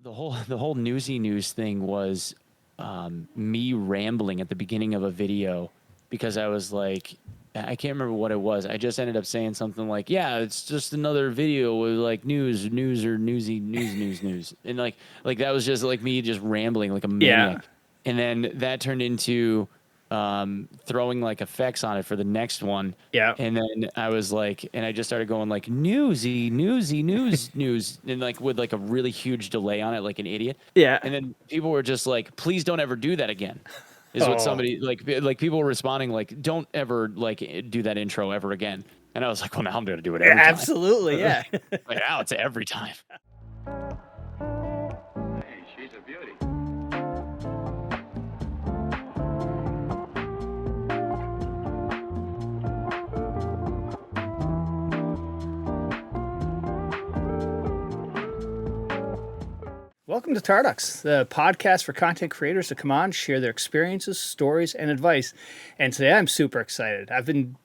the whole Newsy news thing was me rambling at the beginning of a video because I was like, I can't remember what it was. I just ended up saying something like, "Yeah, it's just another video with like news or newsy news," and like that was just like me just rambling like a maniac, and then that turned into throwing like effects on it for the next one. Yeah. And then I was like, and I just started going like newsy, news, and like with like a really huge delay on it, like an idiot. Yeah. And then people were just like, please don't ever do that again. Is what somebody like people were responding like, don't ever like do that intro ever again. And I was like, well, now I'm gonna do it every time. Absolutely, yeah. Like now it's every time. Hey, she's a beauty. Welcome to Tarducks, the podcast for content creators to come on, share their experiences, stories, and advice. And today I'm super excited.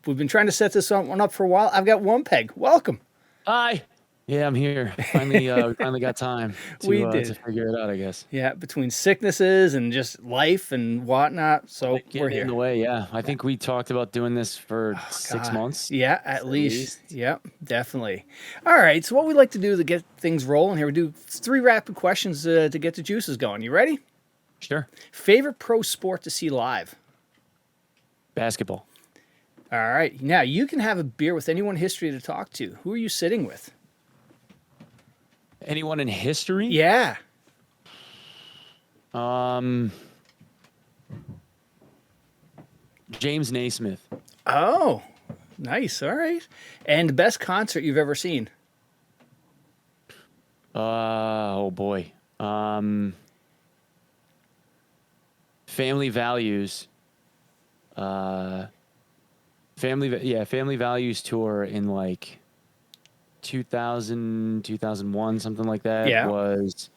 We've been trying to set this one up for a while. I've got OnePeg. Welcome. Hi. Yeah, I'm here. Finally got time to figure it out, I guess. Yeah, between sicknesses and just life and whatnot. So we're here. In the way, yeah. I think we talked about doing this for 6 months. Yeah, at least. Yep, definitely. All right, so what we like to do to get things rolling here, we do 3 rapid questions to get the juices going. You ready? Sure. Favorite pro sport to see live? Basketball. All right. Now, you can have a beer with anyone in history to talk to. Who are you sitting with? Anyone in history? Yeah. James Naismith. Oh, nice. All right. And the best concert you've ever seen? Oh boy. Family Values. Family Values tour in like 2000, 2001, something like that. Yeah. Was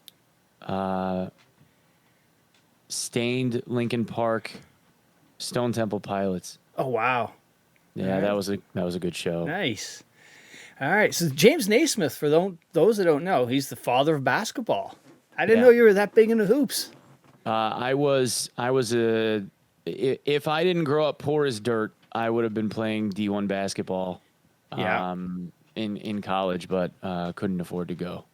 Stained, Linkin Park, Stone Temple Pilots. Oh, wow. Yeah, Right. that was a good show. Nice. All right. So James Naismith, for those that don't know, he's the father of basketball. I didn't know you were that big into hoops. If I didn't grow up poor as dirt, I would have been playing D1 basketball. Yeah. In college, but couldn't afford to go.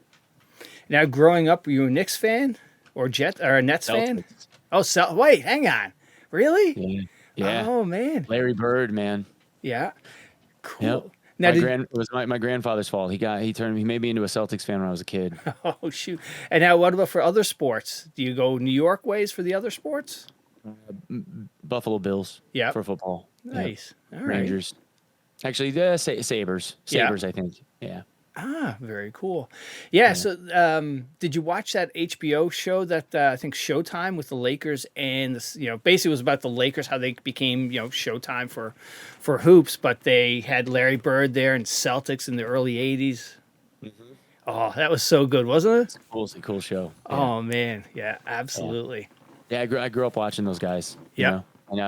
Now, growing up, were you a Knicks fan or a Nets fan? Oh, wait, hang on. Really? Yeah. Yeah. Oh, man. Larry Bird, man. Yeah. Cool. Yep. Now, It was my grandfather's fault. He made me into a Celtics fan when I was a kid. Oh, shoot. And now, what about for other sports? Do you go New York ways for the other sports? Buffalo Bills. Yeah. For football. Nice. Yep. All right. Rangers. Actually, Sabres. Sabres, I think. Yeah. Ah, very cool. Yeah. So, did you watch that HBO show that I think Showtime with the Lakers and basically it was about the Lakers, how they became Showtime for hoops, but they had Larry Bird there and Celtics in the early '80s. Mm-hmm. Oh, that was so good, wasn't it? It's a cool show. Yeah. Oh man, yeah, absolutely. Yeah, I grew up watching those guys. Yeah. When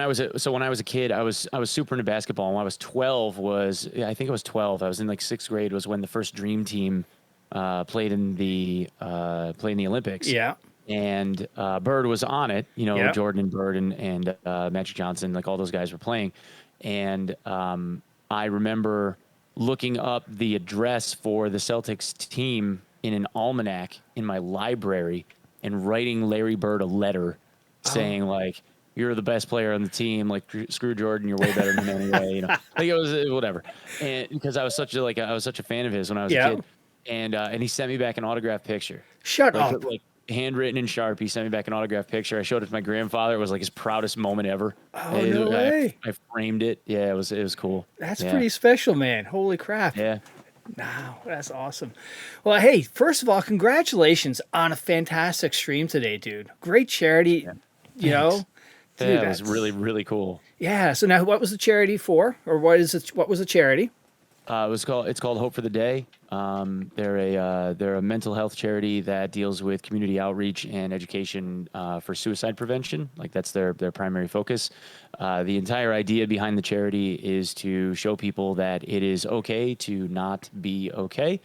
I was a kid, I was super into basketball. When I was 12, I think I was 12. I was in like 6th grade. Was when the first Dream Team played in the Olympics. Yeah. And Bird was on it. Yeah. Jordan and Bird and Magic Johnson, like all those guys were playing. And I remember looking up the address for the Celtics team in an almanac in my library and writing Larry Bird a letter saying like, you're the best player on the team. Like, screw Jordan, you're way better than him anyway. Like it was whatever. And because I was such a fan of his when I was a kid, and he sent me back an autographed picture. Shut up. Like handwritten in Sharpie, sent me back an autographed picture. I showed it to my grandfather. It was like his proudest moment ever. Oh, no way. I framed it. Yeah, it was cool. That's pretty special, man. Holy crap. Yeah. Wow, that's awesome. Well, hey, first of all, congratulations on a fantastic stream today, dude. Great charity, Dude, yeah, it was really, really cool. Yeah. So now, what was the charity for, or what was the charity? It's called Hope for the Day. They're a mental health charity that deals with community outreach and education for suicide prevention. Like that's their primary focus. The entire idea behind the charity is to show people that it is okay to not be okay.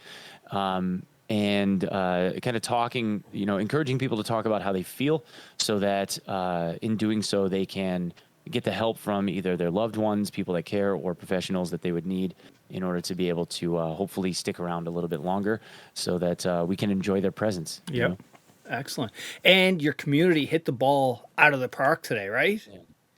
and kind of talking, encouraging people to talk about how they feel, so that in doing so they can get the help from either their loved ones, people that care, or professionals that they would need in order to be able to hopefully stick around a little bit longer, so that we can enjoy their presence. Yep. Excellent. And your community hit the ball out of the park today, right?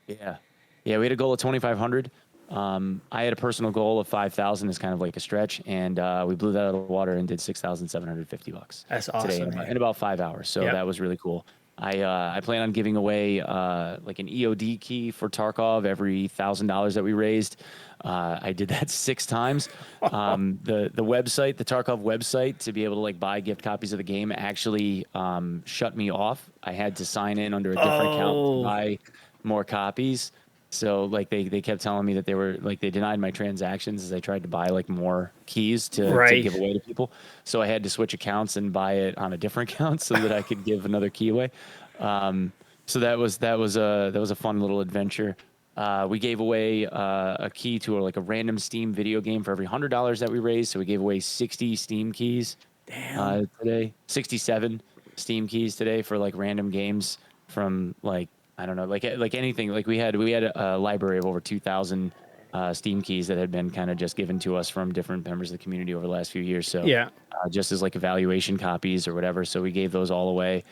Yeah. We had a goal of 2,500. I had a personal goal of 5,000 as kind of like a stretch, and we blew that out of the water and did $6,750. That's awesome, today in about 5 hours. So that was really cool. I plan on giving away like an EOD key for Tarkov every $1,000 that we raised. I did that 6 times. The website, the Tarkov website, to be able to like buy gift copies of the game actually shut me off. I had to sign in under a different account to buy more copies. So like they kept telling me that they denied my transactions as I tried to buy like more keys to give away to people. So I had to switch accounts and buy it on a different account so that I could give another key away. So that was a fun little adventure. We gave away a key to like a random Steam video game for every $100 that we raised. So we gave away 60 Steam keys today, 67 Steam keys today for like random games from like, I don't know, like anything. Like we had a library of over 2,000 Steam keys that had been kind of just given to us from different members of the community over the last few years. So just as like evaluation copies or whatever. So we gave those all away.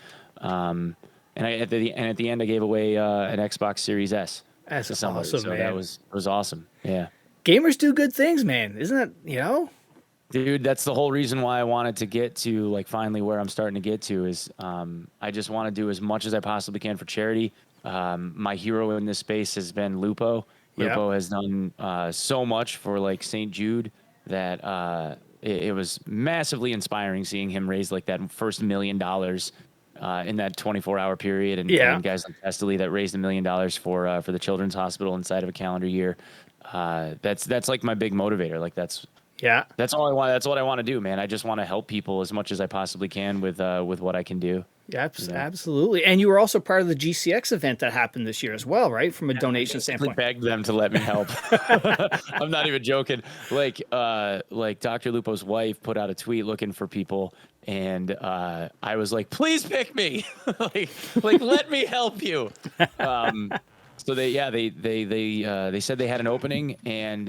And at the end, I gave away an Xbox Series S. That's awesome, so man. That was awesome. Yeah. Gamers do good things, man. Isn't it, Dude, that's the whole reason why I wanted to get to like finally where I'm starting to get to is I just want to do as much as I possibly can for charity. My hero in this space has been Lupo. Lupo has done so much for like St. Jude that it was massively inspiring seeing him raise like that first $1 million in that 24-hour period, and guys like Testily that raised $1 million for the children's hospital inside of a calendar year. That's like my big motivator. Like that's all I want. That's what I want to do, man. I just want to help people as much as I possibly can with what I can do. Yeah, absolutely. And you were also part of the GCX event that happened this year as well, right? From a donation standpoint. I begged them to let me help. I'm not even joking. Like Dr. Lupo's wife put out a tweet looking for people, and I was like, please pick me. like let me help you. So they said they had an opening, and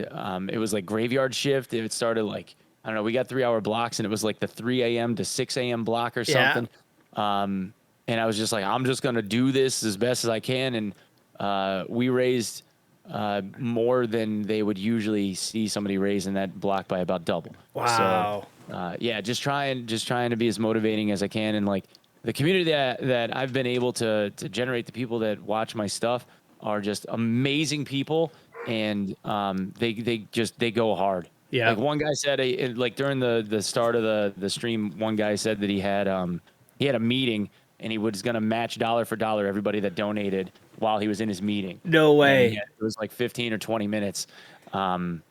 it was like graveyard shift. It started like, I don't know, we got 3-hour blocks, and it was like the 3 a.m. to 6 a.m. block or something. And I was just like, I'm just going to do this as best as I can. And we raised more than they would usually see somebody raise in that block by about double. Wow. So, just trying to be as motivating as I can. And like the community that I've been able to generate, the people that watch my stuff are just amazing people. And they go hard. Yeah. Like one guy said, like during the start of the stream, one guy said that he had a meeting and he was going to match dollar for dollar everybody that donated while he was in his meeting. No way. It was like 15 or 20 minutes. And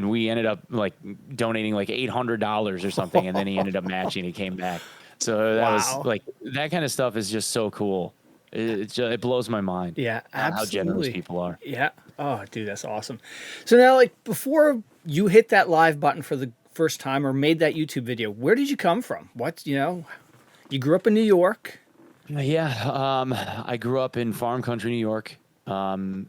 we ended up like donating like $800 or something. And then he ended up matching. He came back. So that was like, that kind of stuff is just so cool. It blows my mind. Yeah, absolutely. How generous people are. Yeah. Oh, dude, that's awesome. So now, like, before you hit that live button for the first time or made that YouTube video, where did you come from? You grew up in New York. Yeah. I grew up in farm country, New York. My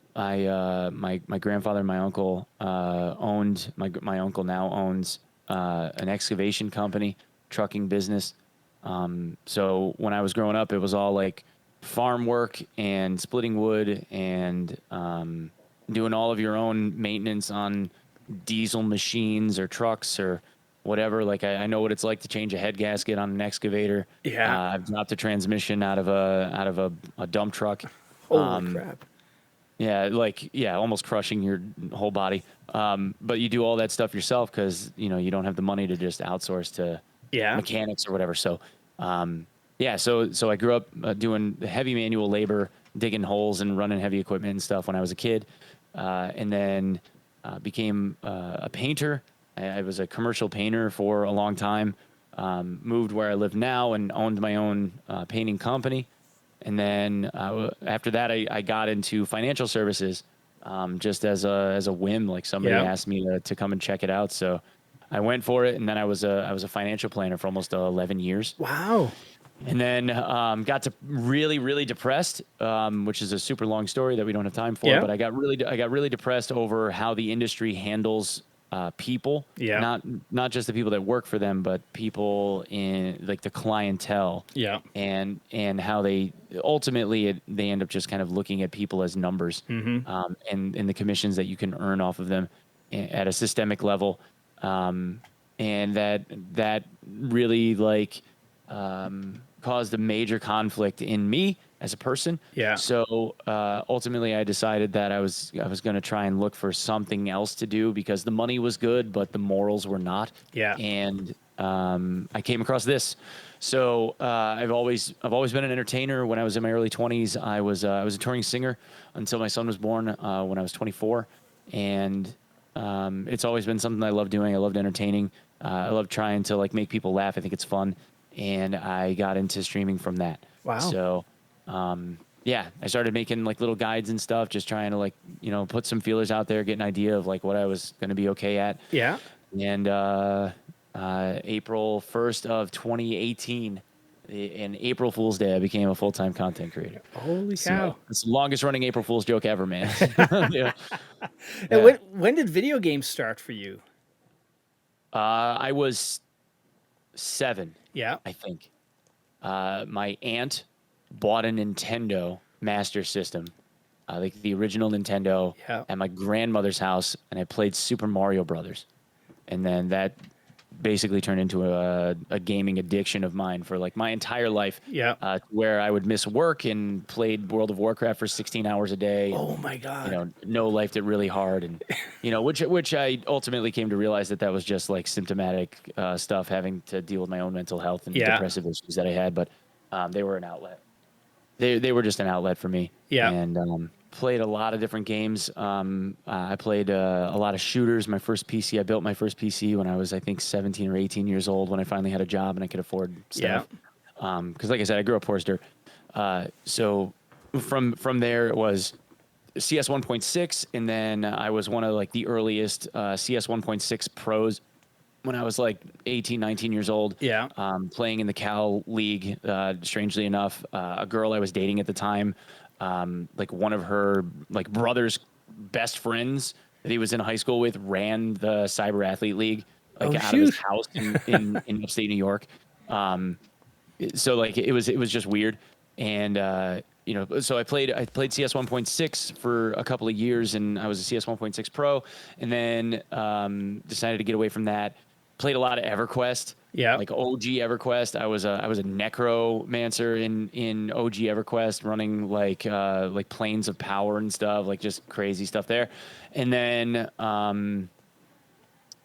grandfather and my uncle owned, my uncle now owns an excavation company, trucking business. So when I was growing up, it was all like farm work and splitting wood and doing all of your own maintenance on diesel machines or trucks or whatever. Like I know what it's like to change a head gasket on an excavator. Yeah. I've dropped a transmission out of a dump truck. Holy crap. Yeah, almost crushing your whole body. But you do all that stuff yourself because you don't have the money to just outsource to mechanics or whatever. So so I grew up doing heavy manual labor, digging holes and running heavy equipment and stuff when I was a kid, and then became a painter. I was a commercial painter for a long time. Moved where I live now and owned my own painting company. And then after that, I got into financial services just as a whim. Like somebody asked me to come and check it out. So I went for it, and then I was a financial planner for almost 11 years. Wow. And then got to really depressed, which is a super long story that we don't have time for. Yeah. But I got really depressed over how the industry handles people, Yeah. not just the people that work for them, but people in like the clientele. Yeah. And how they ultimately they end up just kind of looking at people as numbers, and the commissions that you can earn off of them at a systemic level, and that really like. Caused a major conflict in me as a person. Yeah. So ultimately, I decided that I was going to try and look for something else to do because the money was good, but the morals were not. Yeah. And I came across this. So I've always been an entertainer. When I was in my early 20s, I was a touring singer until my son was born when I was 24, and it's always been something I love doing. I loved entertaining. I love trying to like make people laugh. I think it's fun. And I got into streaming from that. Wow. So, yeah, I started making like little guides and stuff, just trying to like, put some feelers out there, get an idea of like what I was going to be okay at. Yeah. And April 1st of 2018, in April Fool's Day, I became a full-time content creator. Holy So, cow. it's the longest running April Fool's joke ever, man. Yeah. And when did video games start for you? I was 7. Yeah. I think. My aunt bought a Nintendo Master System, like the original Nintendo, at my grandmother's house, and I played Super Mario Brothers. And then that basically turned into a gaming addiction of mine for like my entire life. Yeah. Where I would miss work and played World of Warcraft for 16 hours a day. Oh my God. No lifed it really hard, and which I ultimately came to realize that was just like symptomatic stuff, having to deal with my own mental health and depressive issues that I had. But they were an outlet. They were just an outlet for me. Yeah. And played a lot of different games. I played a lot of shooters. My first PC, I built my first PC when I was, I think, 17 or 18 years old, when I finally had a job and I could afford stuff. Because like I said, I grew up poor as dirt. So from there, it was CS 1.6, and then I was one of like the earliest CS 1.6 pros when I was like 18, 19 years old. Yeah. Playing in the Cal League, strangely enough. A girl I was dating at the time, like one of her like brother's best friends that he was in high school with ran the Cyber Athlete League, like out of his house in upstate New York. So like it was just weird. And so I played CS 1.6 for a couple of years, and I was a CS 1.6 pro, and then decided to get away from that. Played a lot of EverQuest. Yeah. Like OG EverQuest. I was a necromancer in OG EverQuest, running like planes of power and stuff, like just crazy stuff there. And then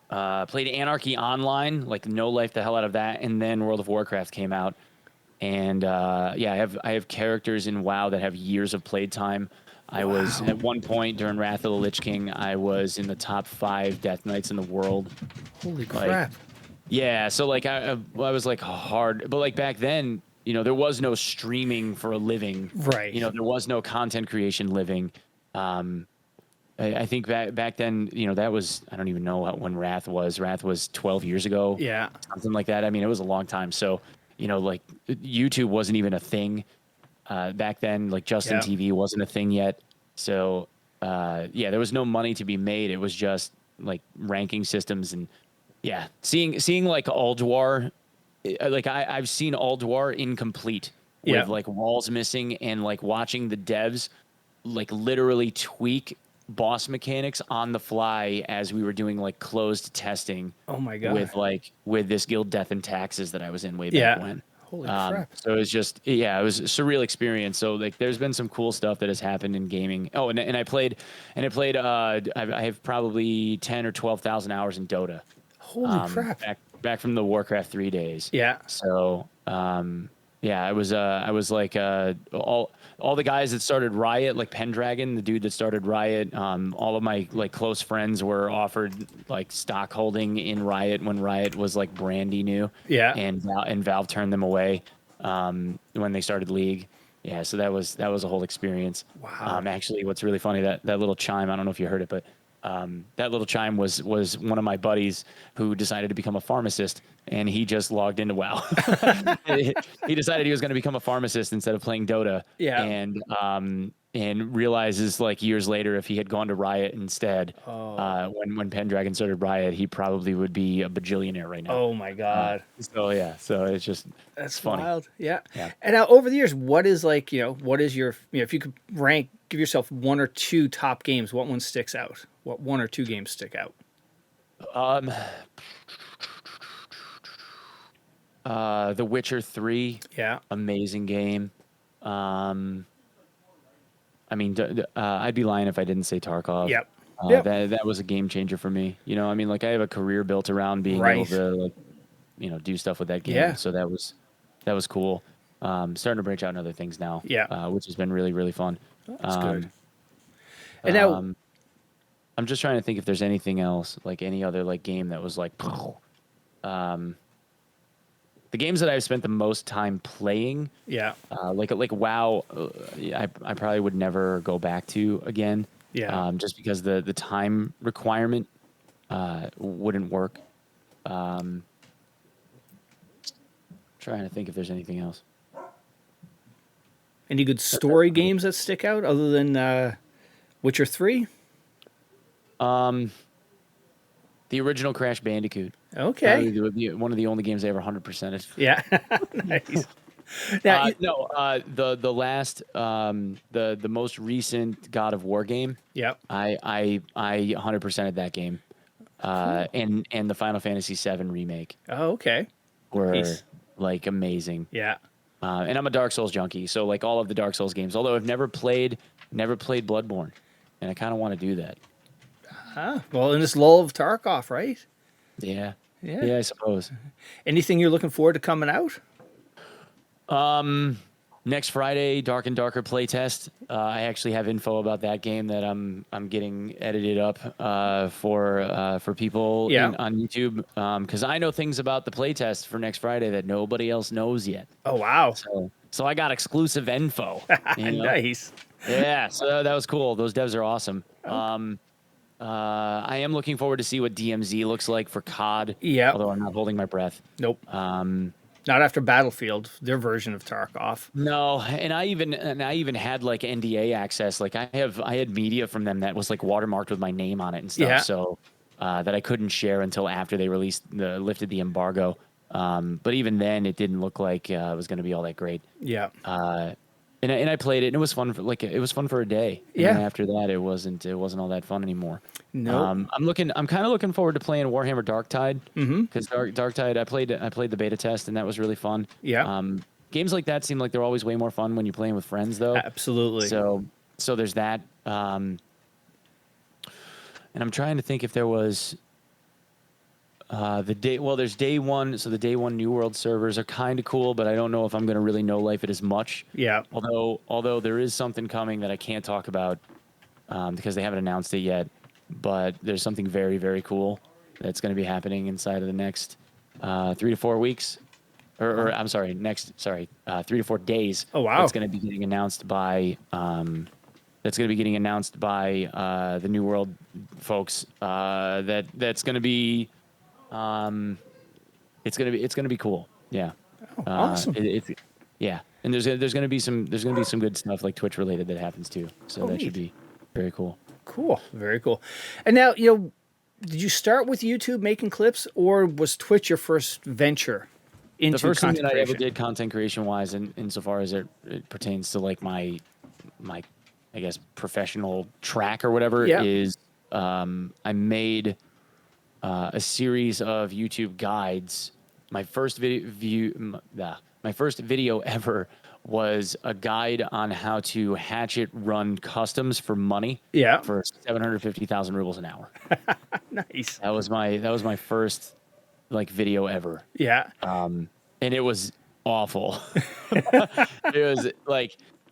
played Anarchy Online, like no life the hell out of that. And then World of Warcraft came out. And I have characters in WoW that have years of playtime. I was at one point during Wrath of the Lich King, I was in the top 5 Death Knights in the world. Holy crap. Yeah, so like I was like hard, but like back then, there was no streaming for a living. Right. There was no content creation living. I think back then, that was, I don't even know when Wrath was. Wrath was 12 years ago. Yeah. Something like that. I mean, it was a long time. So, like YouTube wasn't even a thing back then. Like Justin TV wasn't a thing yet. So, there was no money to be made. It was just like ranking systems and seeing like Ulduar, like I've seen Ulduar incomplete with like walls missing, and like watching the devs like literally tweak boss mechanics on the fly as we were doing like closed testing. Oh my God. With this Guild Death and Taxes that I was in way back when. Holy crap. So it was just, it was a surreal experience. So like, there's been some cool stuff that has happened in gaming. Oh, and I have probably 10 or 12,000 hours in Dota. Holy crap. Back from the Warcraft 3 days. Yeah. So, I was like, all the guys that started Riot, like Pendragon, the dude that started Riot, all of my like close friends were offered like stock holding in Riot when Riot was like brandy new. Yeah. And Valve turned them away when they started League. Yeah, so that was a whole experience. Wow. Actually, what's really funny, that little chime, I don't know if you heard it, but that little chime was one of my buddies who decided to become a pharmacist, and he just logged into WoW. He decided he was going to become a pharmacist instead of playing Dota. Yeah. And realizes like years later, if he had gone to Riot instead, when Pendragon started Riot, he probably would be a bajillionaire right now. Oh my God. So it's just That's funny. wild. Yeah. Yeah. And now over the years, what is like, what is your, if you could give yourself 1 or 2 top games, what one sticks out? What 1 or 2 games stick out? The Witcher 3. Yeah. Amazing game. I mean, I'd be lying if I didn't say Tarkov. Yep. That was a game changer for me. I mean, like I have a career built around being able to, like, do stuff with that game. Yeah. So that was cool. Starting to branch out in other things now. Yeah. Which has been really, really fun. That's good. And now, I'm just trying to think if there's anything else, like any other like game that was like, the games that I've spent the most time playing, like WoW, I probably would never go back to again. Yeah. Just because the time requirement wouldn't work. Trying to think if there's anything else. Any good story games that stick out other than Witcher 3? The original Crash Bandicoot. Okay. One of the only games I ever 100%ed. Yeah. Nice. Now, the last the most recent God of War game. Yep. I 100%ed that game. And the Final Fantasy VII remake. Oh, okay. Were like amazing. Yeah. And I'm a Dark Souls junkie, so like all of the Dark Souls games. Although I've never played Bloodborne, and I kind of want to do that. Well, in this lull of Tarkov, right? Yeah. Yeah. Yeah, I suppose. Anything you're looking forward to coming out? Next Friday, Dark and Darker playtest. I actually have info about that game that I'm getting edited up for people on YouTube because I know things about the playtest for next Friday that nobody else knows yet. Oh wow! So I got exclusive info. Nice. Yeah, so that was cool. Those devs are awesome. I am looking forward to see what DMZ looks like for COD. Yeah. Although I'm not holding my breath. Nope. Not after Battlefield, their version of Tarkov. No, and I even had like NDA access. Like I had media from them that was like watermarked with my name on it and stuff. Yeah. So that I couldn't share until after they lifted the embargo. But even then, it didn't look like it was going to be all that great. Yeah. And I played it, and it was fun for a day. Yeah. And after that, it wasn't all that fun anymore. No. I'm kind of looking forward to playing Warhammer Darktide. Because Darktide, I played the beta test, and that was really fun. Yeah. Games like that seem like they're always way more fun when you're playing with friends, though. Absolutely. So there's that. And I'm trying to think if there was. There's day one. So the day one New World servers are kind of cool, but I don't know if I'm going to really know life it as much. Yeah. Although there is something coming that I can't talk about because they haven't announced it yet. But there's something very, very cool that's going to be happening inside of the next 3 to 4 weeks, or I'm sorry, 3 to 4 days. Oh wow! That's going to be getting announced by the New World folks. That's going to be. It's gonna be cool. Yeah. Oh, awesome. Yeah, and there's gonna be some good stuff like Twitch related that happens too. So that should be very cool. Cool. Very cool. And now, did you start with YouTube making clips, or was Twitch your first venture into the first thing that I creation? ever did content creation wise, and insofar as it pertains to like my I guess professional track or whatever is I made a series of YouTube guides. My first video ever was a guide on how to hatchet run customs for money. Yeah. For 750,000 rubles an hour. Nice. That was my first like video ever. Yeah. And it was awful. It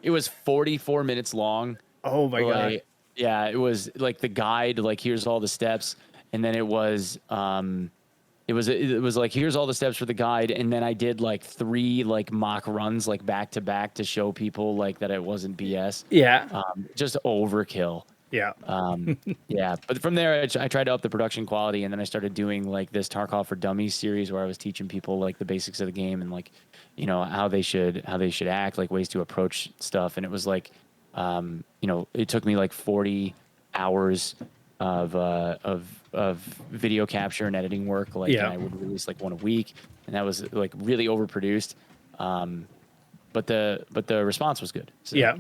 was 44 minutes long. Oh my God. Yeah, it was like the guide, like here's all the steps. And then it was like, here's all the steps for the guide. And then I did like 3 like mock runs, like back to back to show people like that it wasn't BS. Yeah. Just overkill. Yeah. Yeah, but from there, I tried to up the production quality, and then I started doing like this Tarkov for Dummies series where I was teaching people like the basics of the game and like, you know, how they should act, like ways to approach stuff. And it was like, you know, it took me like 40 hours of video capture and editing work. Like, and I would release like one a week, and that was like really overproduced. But the response was good. So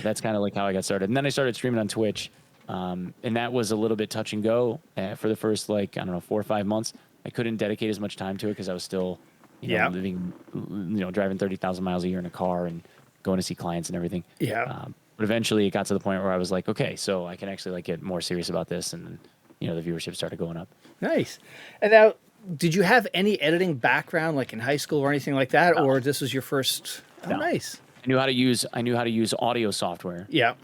that's kind of like how I got started. And then I started streaming on Twitch. And that was a little bit touch and go for the first, like, I don't know, 4 or 5 months. I couldn't dedicate as much time to it because I was still, you know, living, you know, driving 30,000 miles a year in a car and going to see clients and everything. But eventually it got to the point where I was like, okay, so I can actually like get more serious about this. And, you know, the viewership started going up. Nice. And now, did you have any editing background, like in high school or anything like that? Or this was your first? Oh, nice. I knew how to use audio software. Yeah.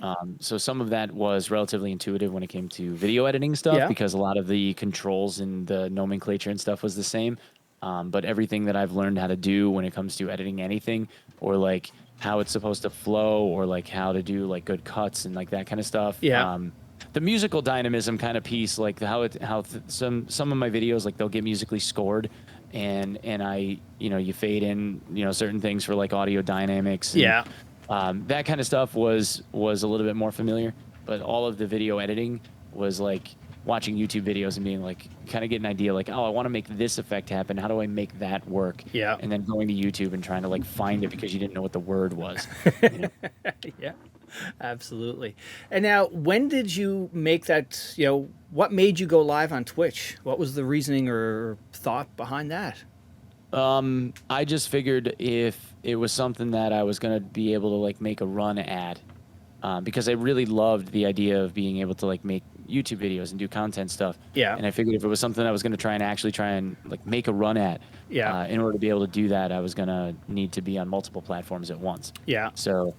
So some of that was relatively intuitive when it came to video editing stuff because a lot of the controls and the nomenclature and stuff was the same. But everything that I've learned how to do when it comes to editing anything, or like how it's supposed to flow, or like how to do like good cuts and like that kind of stuff. Yeah. The musical dynamism kind of piece, like some of my videos, like they'll get musically scored, and I, you know, you fade in, you know, certain things for like audio dynamics. And, that kind of stuff was a little bit more familiar, but all of the video editing was like watching YouTube videos and being like, kind of get an idea, like, oh, I want to make this effect happen. How do I make that work? Yeah. And then going to YouTube and trying to like find it because you didn't know what the word was. You know? Yeah. Absolutely. And now, when did you make that, you know, what made you go live on Twitch? What was the reasoning or thought behind that? I just figured if it was something that I was going to be able to like make a run at, because I really loved the idea of being able to like make YouTube videos and do content stuff. Yeah. And I figured if it was something I was going to try and like make a run at, in order to be able to do that, I was going to need to be on multiple platforms at once. Yeah. So,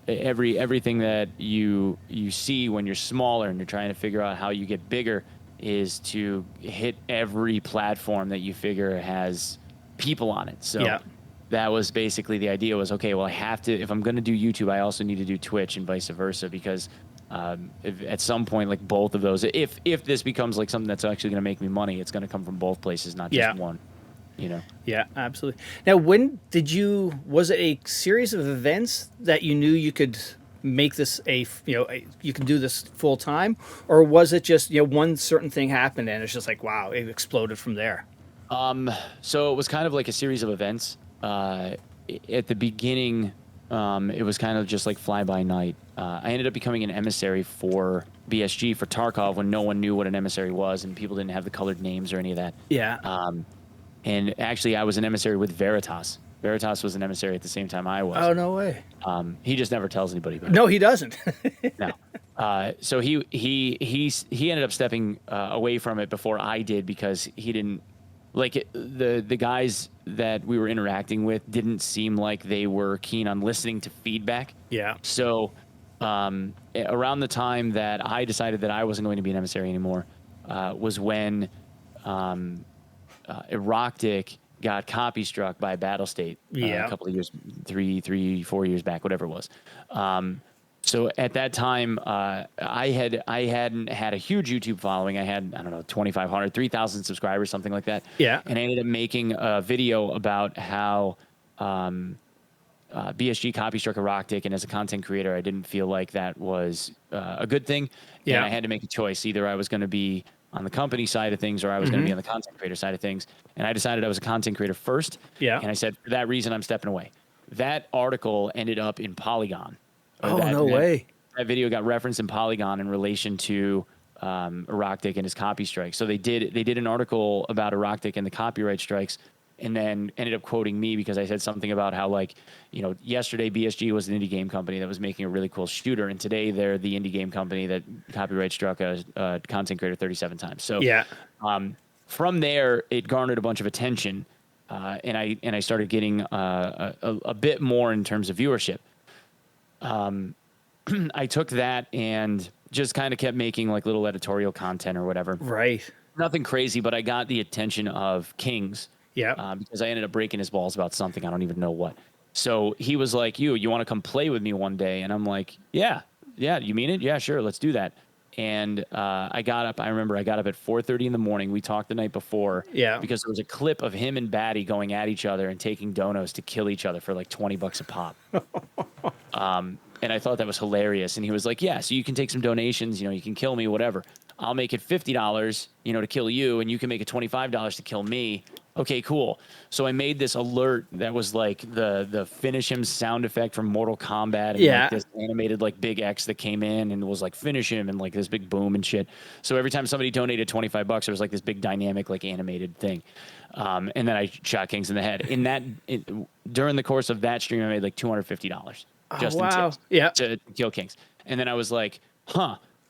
everything that you see when you're smaller and you're trying to figure out how you get bigger is to hit every platform that you figure has people on it. So that was basically the idea was, okay, well, I have to, if I'm going to do YouTube, I also need to do Twitch and vice versa, because if, at some point, like both of those, if this becomes like something that's actually going to make me money, it's going to come from both places, not just one. You know? Yeah, absolutely. Now, when did was it a series of events that you knew you could make this you can do this full time, or was it just, you know, one certain thing happened and it's just like, wow, it exploded from there? So it was kind of like a series of events. At the beginning, it was kind of just like fly by night. I ended up becoming an emissary for BSG for Tarkov when no one knew what an emissary was and people didn't have the colored names or any of that. Yeah. And actually, I was an emissary with Veritas. Veritas was an emissary at the same time I was. Oh, no way. He just never tells anybody about it. No, he doesn't. No. So he ended up stepping away from it before I did, because he didn't like the guys that we were interacting with didn't seem like they were keen on listening to feedback. Yeah. So around the time that I decided that I wasn't going to be an emissary anymore was when Erotik got copy struck by Battle State a couple of years, 4 years back, whatever it was. So at that time, I hadn't had a huge YouTube following. I had, I don't know, 2,500, 3,000 subscribers, something like that. Yeah. And I ended up making a video about how BSG copy struck Erotik, and as a content creator, I didn't feel like that was a good thing. Yeah. And I had to make a choice. Either I was going to be on the company side of things, or I was going to be on the content creator side of things. And I decided I was a content creator first. Yeah. And I said, for that reason, I'm stepping away. That article ended up in Polygon. Oh, no way. That video got referenced in Polygon in relation to Erotik and his copy strikes. So they did an article about Erotik and the copyright strikes, and then ended up quoting me because I said something about how, like, you know, yesterday BSG was an indie game company that was making a really cool shooter, and today they're the indie game company that copyright struck a content creator 37 times. So from there, it garnered a bunch of attention, and I started getting a bit more in terms of viewership. I took that and just kind of kept making like little editorial content or whatever. Right. Nothing crazy, but I got the attention of Kiings. Yeah. Because I ended up breaking his balls about something. I don't even know what. So he was like, you want to come play with me one day? And I'm like, yeah, yeah, you mean it? Yeah, sure. Let's do that. And I remember I got up at 4:30 in the morning. We talked the night before. Yeah. Because there was a clip of him and Batty going at each other and taking donos to kill each other for like $20 a pop. And I thought that was hilarious. And he was like, yeah, so you can take some donations, you can kill me, whatever. I'll make it $50, to kill you, and you can make it $25 to kill me. Okay, cool. So I made this alert that was like the finish him sound effect from Mortal Kombat, and like this animated like big X that came in and was like finish him and like this big boom and shit. So every time somebody donated $25, there was like this big dynamic like animated thing. And then I shot Kiings in the head. During the course of that stream, I made like $250 just in tips to kill Kiings. And then I was like,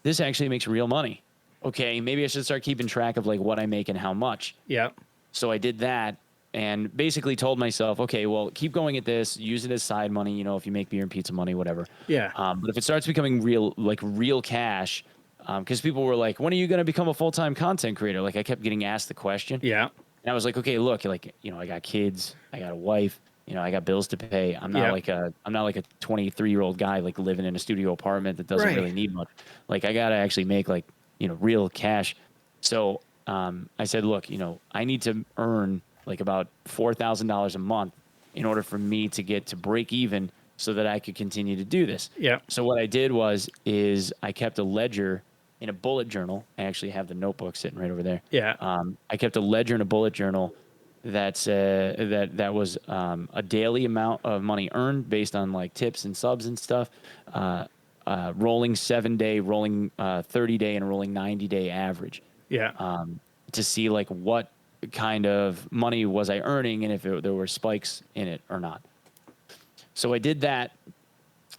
this actually makes real money. Okay, maybe I should start keeping track of like what I make and how much. Yeah. So I did that and basically told myself, okay, well, keep going at this, use it as side money, if you make beer and pizza money, whatever. Yeah. But if it starts becoming real cash, because people were like, when are you going to become a full-time content creator? Like I kept getting asked the question. Yeah. And I was like, okay, look, like, I got kids, I got a wife, I got bills to pay. I'm not like a 23-year-old guy, like living in a studio apartment that doesn't really need much. Like I got to actually make like, real cash. So, I said, look, I need to earn like about $4,000 a month in order for me to get to break even so that I could continue to do this. Yeah. So what I did is I kept a ledger in a bullet journal. I actually have the notebook sitting right over there. Yeah. I kept a ledger in a bullet journal that was a daily amount of money earned based on like tips and subs and stuff. Rolling 7-day, rolling 30-day, and rolling 90-day average. Yeah. To see like what kind of money was I earning and if there were spikes in it or not. So I did that,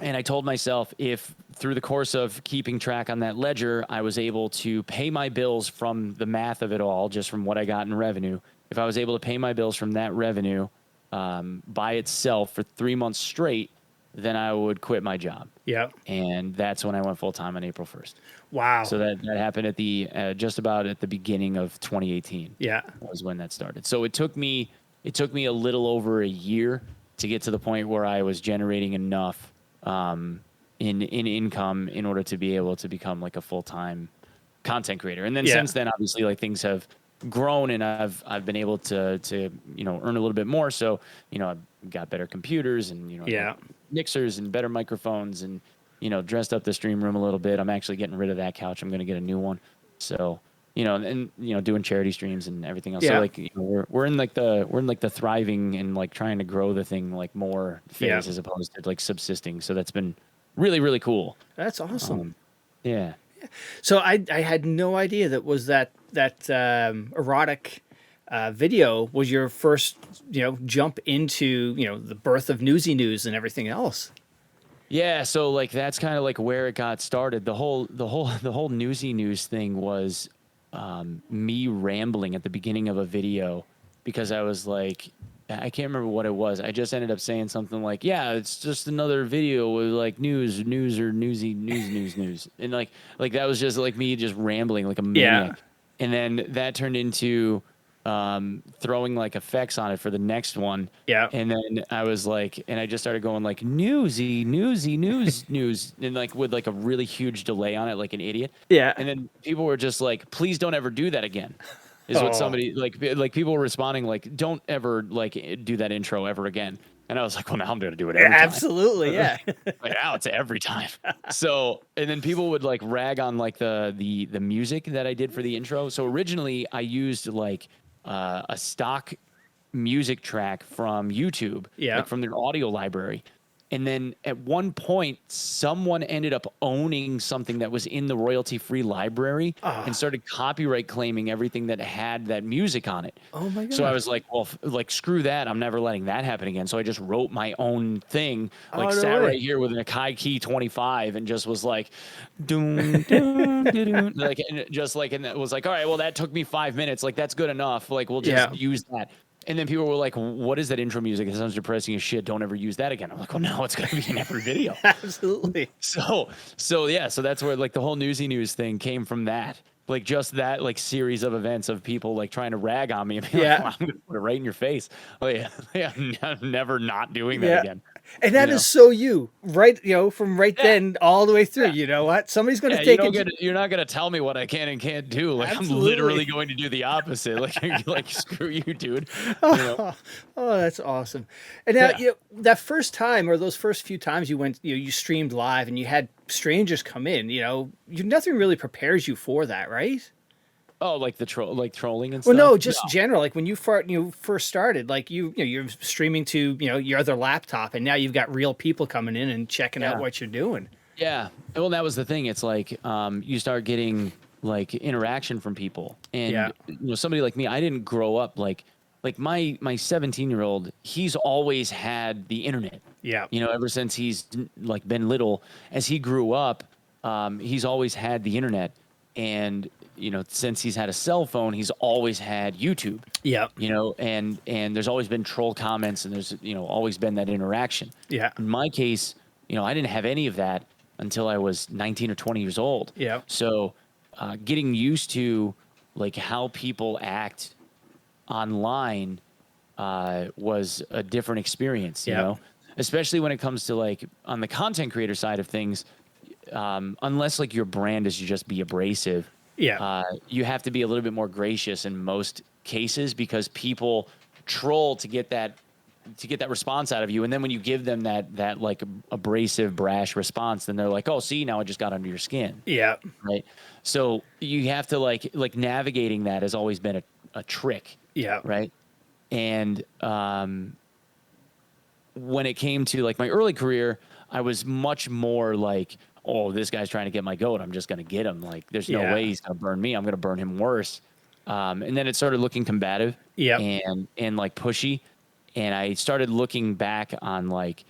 and I told myself if through the course of keeping track on that ledger, I was able to pay my bills from the math of it all, just from what I got in revenue, if I was able to pay my bills from that revenue by itself for 3 months straight, then I would quit my job. Yeah. And that's when I went full-time on April 1st. Wow. So that happened at the just about at the beginning of 2018. Yeah. Was when that started. So it took me a little over a year to get to the point where I was generating enough in income in order to be able to become like a full-time content creator. And then since then, obviously, like things have grown and I've been able to earn a little bit more. So I've got better computers and mixers and better microphones and dressed up the stream room a little bit. I'm actually getting rid of that couch. I'm going to get a new one. So doing charity streams and everything else. So like we're in the thriving and like trying to grow the thing like more phase as opposed to like subsisting. So that's been really, really cool. That's awesome. Yeah. So I had no idea that erotic video was your first jump into the birth of Newsy News and everything else. Yeah, so like that's kind of like where it got started. The whole Newsy News thing was me rambling at the beginning of a video because I was like, I can't remember what it was. I just ended up saying something like, yeah, it's just another video with like news or newsy news. And like that was just like me just rambling like a maniac. Yeah. And then that turned into throwing like effects on it for the next one. Yeah. And then I was like, and I just started going like newsy news, and like with like a really huge delay on it, like an idiot. Yeah. And then people were just like, please don't ever do that again. Is what somebody like people were responding like, don't ever like do that intro ever again. And I was like, well, now I'm going to do it every time. Absolutely, yeah. Like now it's every time. So, and then people would like rag on like the music that I did for the intro. So originally I used like a stock music track from YouTube, like from their audio library. And then at one point, someone ended up owning something that was in the royalty-free library and started copyright claiming everything that had that music on it. Oh my god! So I was like, well, like screw that. I'm never letting that happen again. So I just wrote my own thing, like sat right here with an Akai Key 25 and just was like, doom, doom, doom, like, and just like, and it was like, all right, well, that took me 5 minutes. Like that's good enough. Like we'll just use that. And then people were like, what is that intro music? It sounds depressing as shit. Don't ever use that again. I'm like, well, no, it's going to be in every video. Absolutely. So that's where like the whole Newsy News thing came from that. Like just that like series of events of people like trying to rag on me. And be like, well, I'm going to put it right in your face. Like, I'm never not doing that again. And that is so you, right? From right then all the way through. You know what? Somebody's going to take it. You're not gonna tell me what I can and can't do. Like Absolutely. I'm literally going to do the opposite. Like screw you, dude. Oh, that's awesome. And now, that first time or those first few times you went, you streamed live and you had strangers come in. Nothing really prepares you for that, right? Oh, like trolling and Well, stuff. no, just general. Like when you first started, like you're streaming to your other laptop, and now you've got real people coming in and checking out what you're doing. Yeah. Well, that was the thing. It's like you start getting like interaction from people, and somebody like me, I didn't grow up like my 17-year-old. He's always had the internet. Yeah. Ever since he's like been little, as he grew up, he's always had the internet, and since he's had a cell phone, he's always had YouTube. Yeah. And there's always been troll comments, and there's always been that interaction. Yeah. In my case, I didn't have any of that until I was 19 or 20 years old. Yeah. So getting used to like how people act online was a different experience, you know, especially when it comes to like on the content creator side of things. Unless like your brand is to just be abrasive, you have to be a little bit more gracious in most cases, because people troll to get that response out of you, and then when you give them that like abrasive, brash response, then they're like, oh, see, now I just got under your skin. Yeah. Right. So you have to like navigating that has always been a trick. Yeah. Right. And when it came to like my early career, I was much more like, oh, this guy's trying to get my goat, I'm just going to get him. Like, there's no way he's going to burn me. I'm going to burn him worse. And then it started looking combative and like pushy. And I started looking back on like,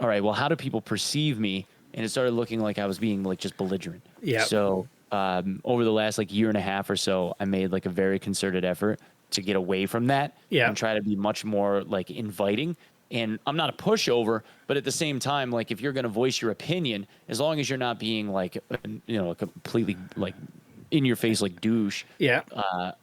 all right, well, how do people perceive me? And it started looking like I was being like just belligerent. Yeah. So over the last like year and a half or so, I made like a very concerted effort to get away from that and try to be much more like inviting. And I'm not a pushover, but at the same time, like if you're going to voice your opinion, as long as you're not being like, a completely like in your face, like douche. Yeah.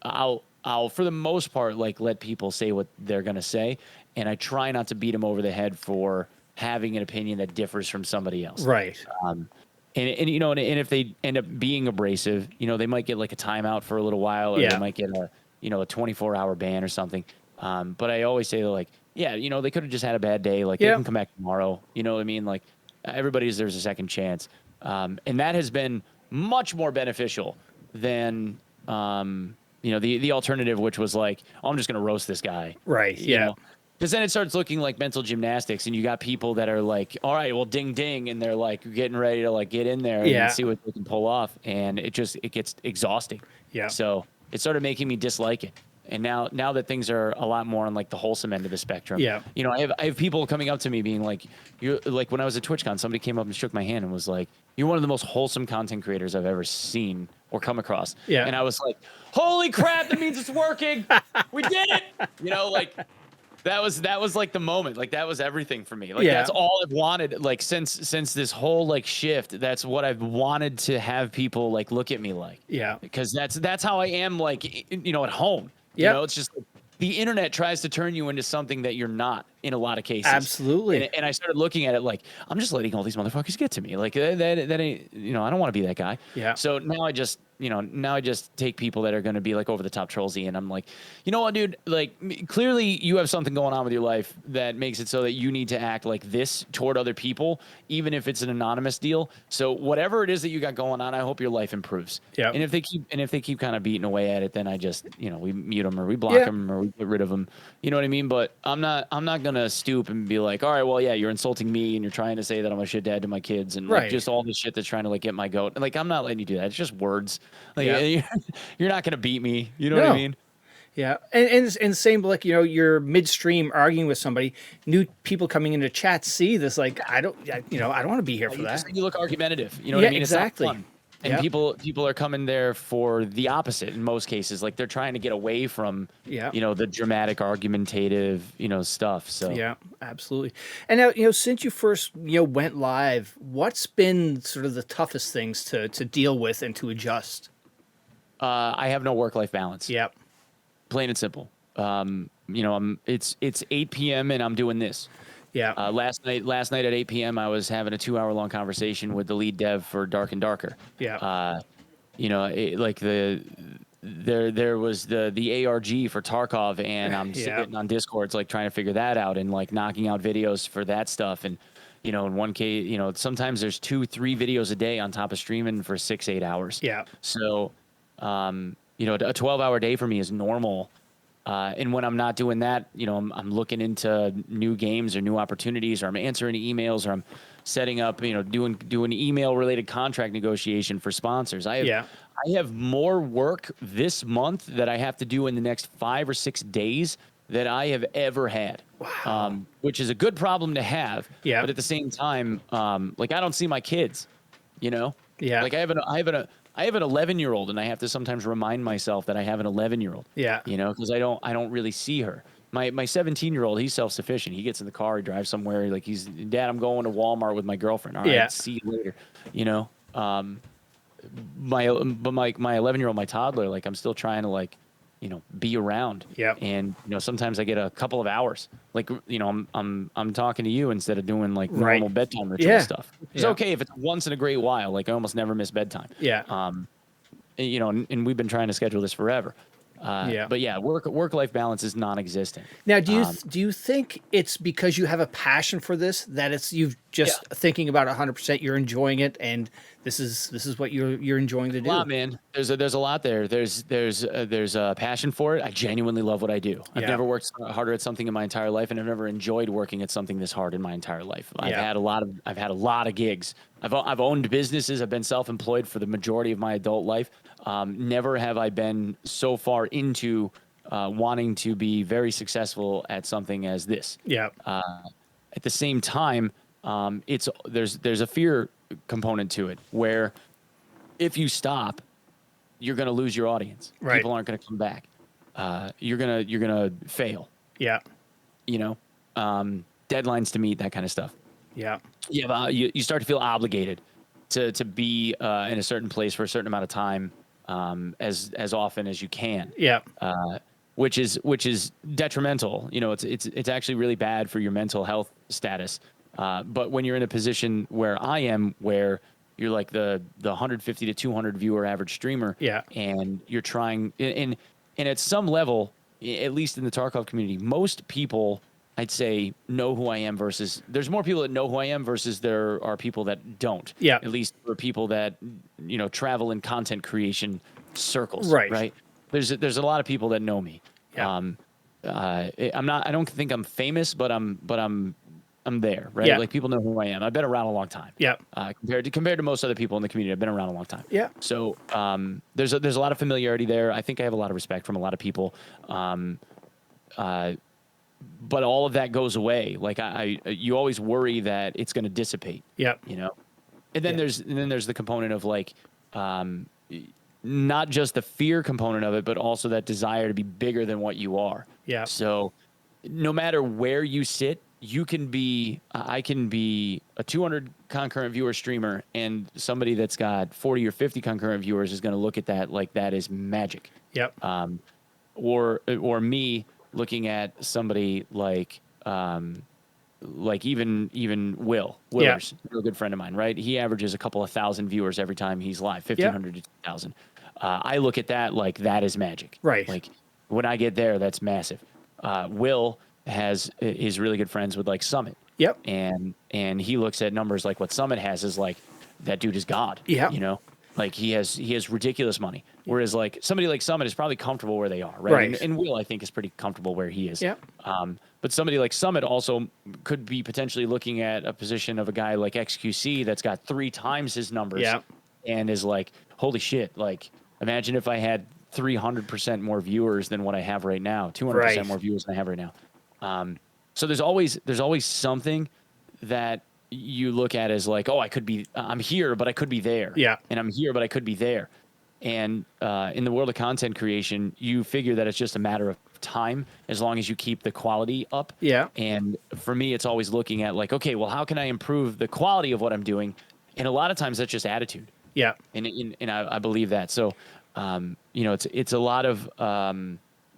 I'll for the most part, like let people say what they're going to say. And I try not to beat them over the head for having an opinion that differs from somebody else. Right. And if they end up being abrasive, they might get like a timeout for a little while, or they might get a 24-hour ban or something. But I always say like, they could have just had a bad day. Like they can come back tomorrow. You know what I mean? Like everybody deserves a second chance. And that has been much more beneficial than, the alternative, which was like, oh, I'm just going to roast this guy. Right. Yeah. Because then it starts looking like mental gymnastics, and you got people that are like, all right, well, ding, ding. And they're like getting ready to like get in there and see what they can pull off. And it gets exhausting. Yeah. So it started making me dislike it. And now that things are a lot more on like the wholesome end of the spectrum, I have people coming up to me being like, you're like, when I was at TwitchCon, somebody came up and shook my hand and was like, you're one of the most wholesome content creators I've ever seen or come across. Yeah. And I was like, holy crap, that means it's working. We did it. Like that was like the moment. Like that was everything for me. Like that's all I've wanted. Like since this whole like shift, that's what I've wanted to have people like look at me like. Yeah. Because that's how I am like, at home. It's just the internet tries to turn you into something that you're not in a lot of cases. Absolutely. And I started looking at it like, I'm just letting all these motherfuckers get to me. Like that ain't, I don't want to be that guy. Yeah. So now I just take people that are going to be like over the top trollsy, and I'm like, you know what, dude, like clearly you have something going on with your life that makes it so that you need to act like this toward other people, even if it's an anonymous deal. So whatever it is that you got going on, I hope your life improves. Yeah. And if they keep kind of beating away at it, then I just, we mute them or we block them or we get rid of them. You know what I mean? But I'm not going to stoop and be like, all right, well, yeah, you're insulting me and you're trying to say that I'm a shit dad to my kids and like just all this shit that's trying to like get my goat. Like, I'm not letting you do that. It's just words. Like, you're not going to beat me. You know what I mean? Yeah. And same, like, you're midstream arguing with somebody, new people coming into chat see this, like, I don't want to be here for that. You look argumentative. You know what I mean? Exactly. It's not fun. And people are coming there for the opposite in most cases. Like they're trying to get away from, the dramatic, argumentative, stuff. So yeah, absolutely. And now, since you first, went live, what's been sort of the toughest things to deal with and to adjust? I have no work-life balance. Yep. Plain and simple. It's 8 p.m. and I'm doing this. Yeah. Last night at 8 p.m. I was having a 2-hour-long conversation with the lead dev for Dark and Darker. Yeah. You know, there was the ARG for Tarkov, and I'm sitting on Discords like trying to figure that out and like knocking out videos for that stuff. And you know, in one case, you know, sometimes there's 2-3 videos a day on top of streaming for 6-8 hours. Yeah. So, you know, a 12-hour day for me is normal. And when I'm not doing that, you know, I'm looking into new games or new opportunities, or I'm answering emails, or I'm setting up, you know, doing email related contract negotiation for sponsors. I have more work this month that I have to do in the next 5 or 6 days that I have ever had. Wow. Which is a good problem to have. Yeah. But at the same time, like I don't see my kids, you know? Yeah. Like I have an 11-year-old, and I have to sometimes remind myself that I have an 11-year-old. Yeah. You know, because I don't really see her. My 17-year-old, he's self-sufficient. He gets in the car, he drives somewhere. Like Dad, I'm going to Walmart with my girlfriend. All right, see you later. You know, my 11-year-old, my toddler, like I'm still trying to like, you know, be around. Yeah. And you know, sometimes I get a couple of hours. Like, you know, I'm talking to you instead of doing like normal bedtime ritual stuff. It's okay if it's once in a great while. Like I almost never miss bedtime. Yeah. You know, and we've been trying to schedule this forever. But yeah, work-life balance is non-existent. Now, do you think it's because you have a passion for this that it's you've just thinking about 100%, you're enjoying it, and this is what you're enjoying to do? A lot, man. There's a lot there. There's a passion for it. I genuinely love what I do. I've never worked harder at something in my entire life, and I've never enjoyed working at something this hard in my entire life. I've had a lot of gigs. I've owned businesses. I've been self-employed for the majority of my adult life. Never have I been so far into wanting to be very successful at something as this. Yeah. At the same time, there's a fear component to it where if you stop, you're going to lose your audience. Right. People aren't going to come back. You're gonna fail. Yeah. You know, deadlines to meet, that kind of stuff. Yeah. Yeah. You start to feel obligated to be in a certain place for a certain amount of time, as often as you can. Yeah. Which is detrimental. You know, it's actually really bad for your mental health status. But when you're in a position where I am, where you're like the 150 to 200 viewer average streamer, and you're trying, and at some level, at least in the Tarkov community, most people, I'd say, know who I am versus there's more people that know who I am versus there are people that don't. Yeah. At least for people that, you know, travel in content creation circles. Right. There's a lot of people that know me. Yeah. I don't think I'm famous, but I'm there, right? Yeah. Like people know who I am. I've been around a long time. Yeah. Compared to most other people in the community, I've been around a long time. Yeah. So there's a lot of familiarity there. I think I have a lot of respect from a lot of people. But all of that goes away. Like you always worry that it's going to dissipate. Yeah. You know, and then there's the component of like, not just the fear component of it, but also that desire to be bigger than what you are. Yeah. So no matter where you sit, I can be a 200 concurrent viewer streamer, and somebody that's got 40 or 50 concurrent viewers is going to look at that like that is magic. Yep. Or me looking at somebody like even Willerz, a good friend of mine, right? He averages a couple of thousand viewers every time he's live, 1,500 to 2,000. I look at that like that is magic. Right. Like when I get there, that's massive. Will is really good friends with like Summit. Yep. And he looks at numbers like what Summit has is like that dude is God. Yeah. You know, like he has ridiculous money. Whereas like somebody like Summit is probably comfortable where they are. Right. And Will, I think, is pretty comfortable where he is. Yeah. But somebody like Summit also could be potentially looking at a position of a guy like XQC that's got 3 times his numbers. Yeah. And is like, holy shit. Like imagine if I had 300% more viewers than what I have right now, 200% more viewers than I have right now. So there's always something that you look at as like, oh, I'm here, but I could be there. Yeah. And I'm here, but I could be there. And in the world of content creation, you figure that it's just a matter of time as long as you keep the quality up. Yeah. And for me, it's always looking at like, okay, well, how can I improve the quality of what I'm doing? And a lot of times that's just attitude. Yeah. And I believe that. So, you know, it's a lot of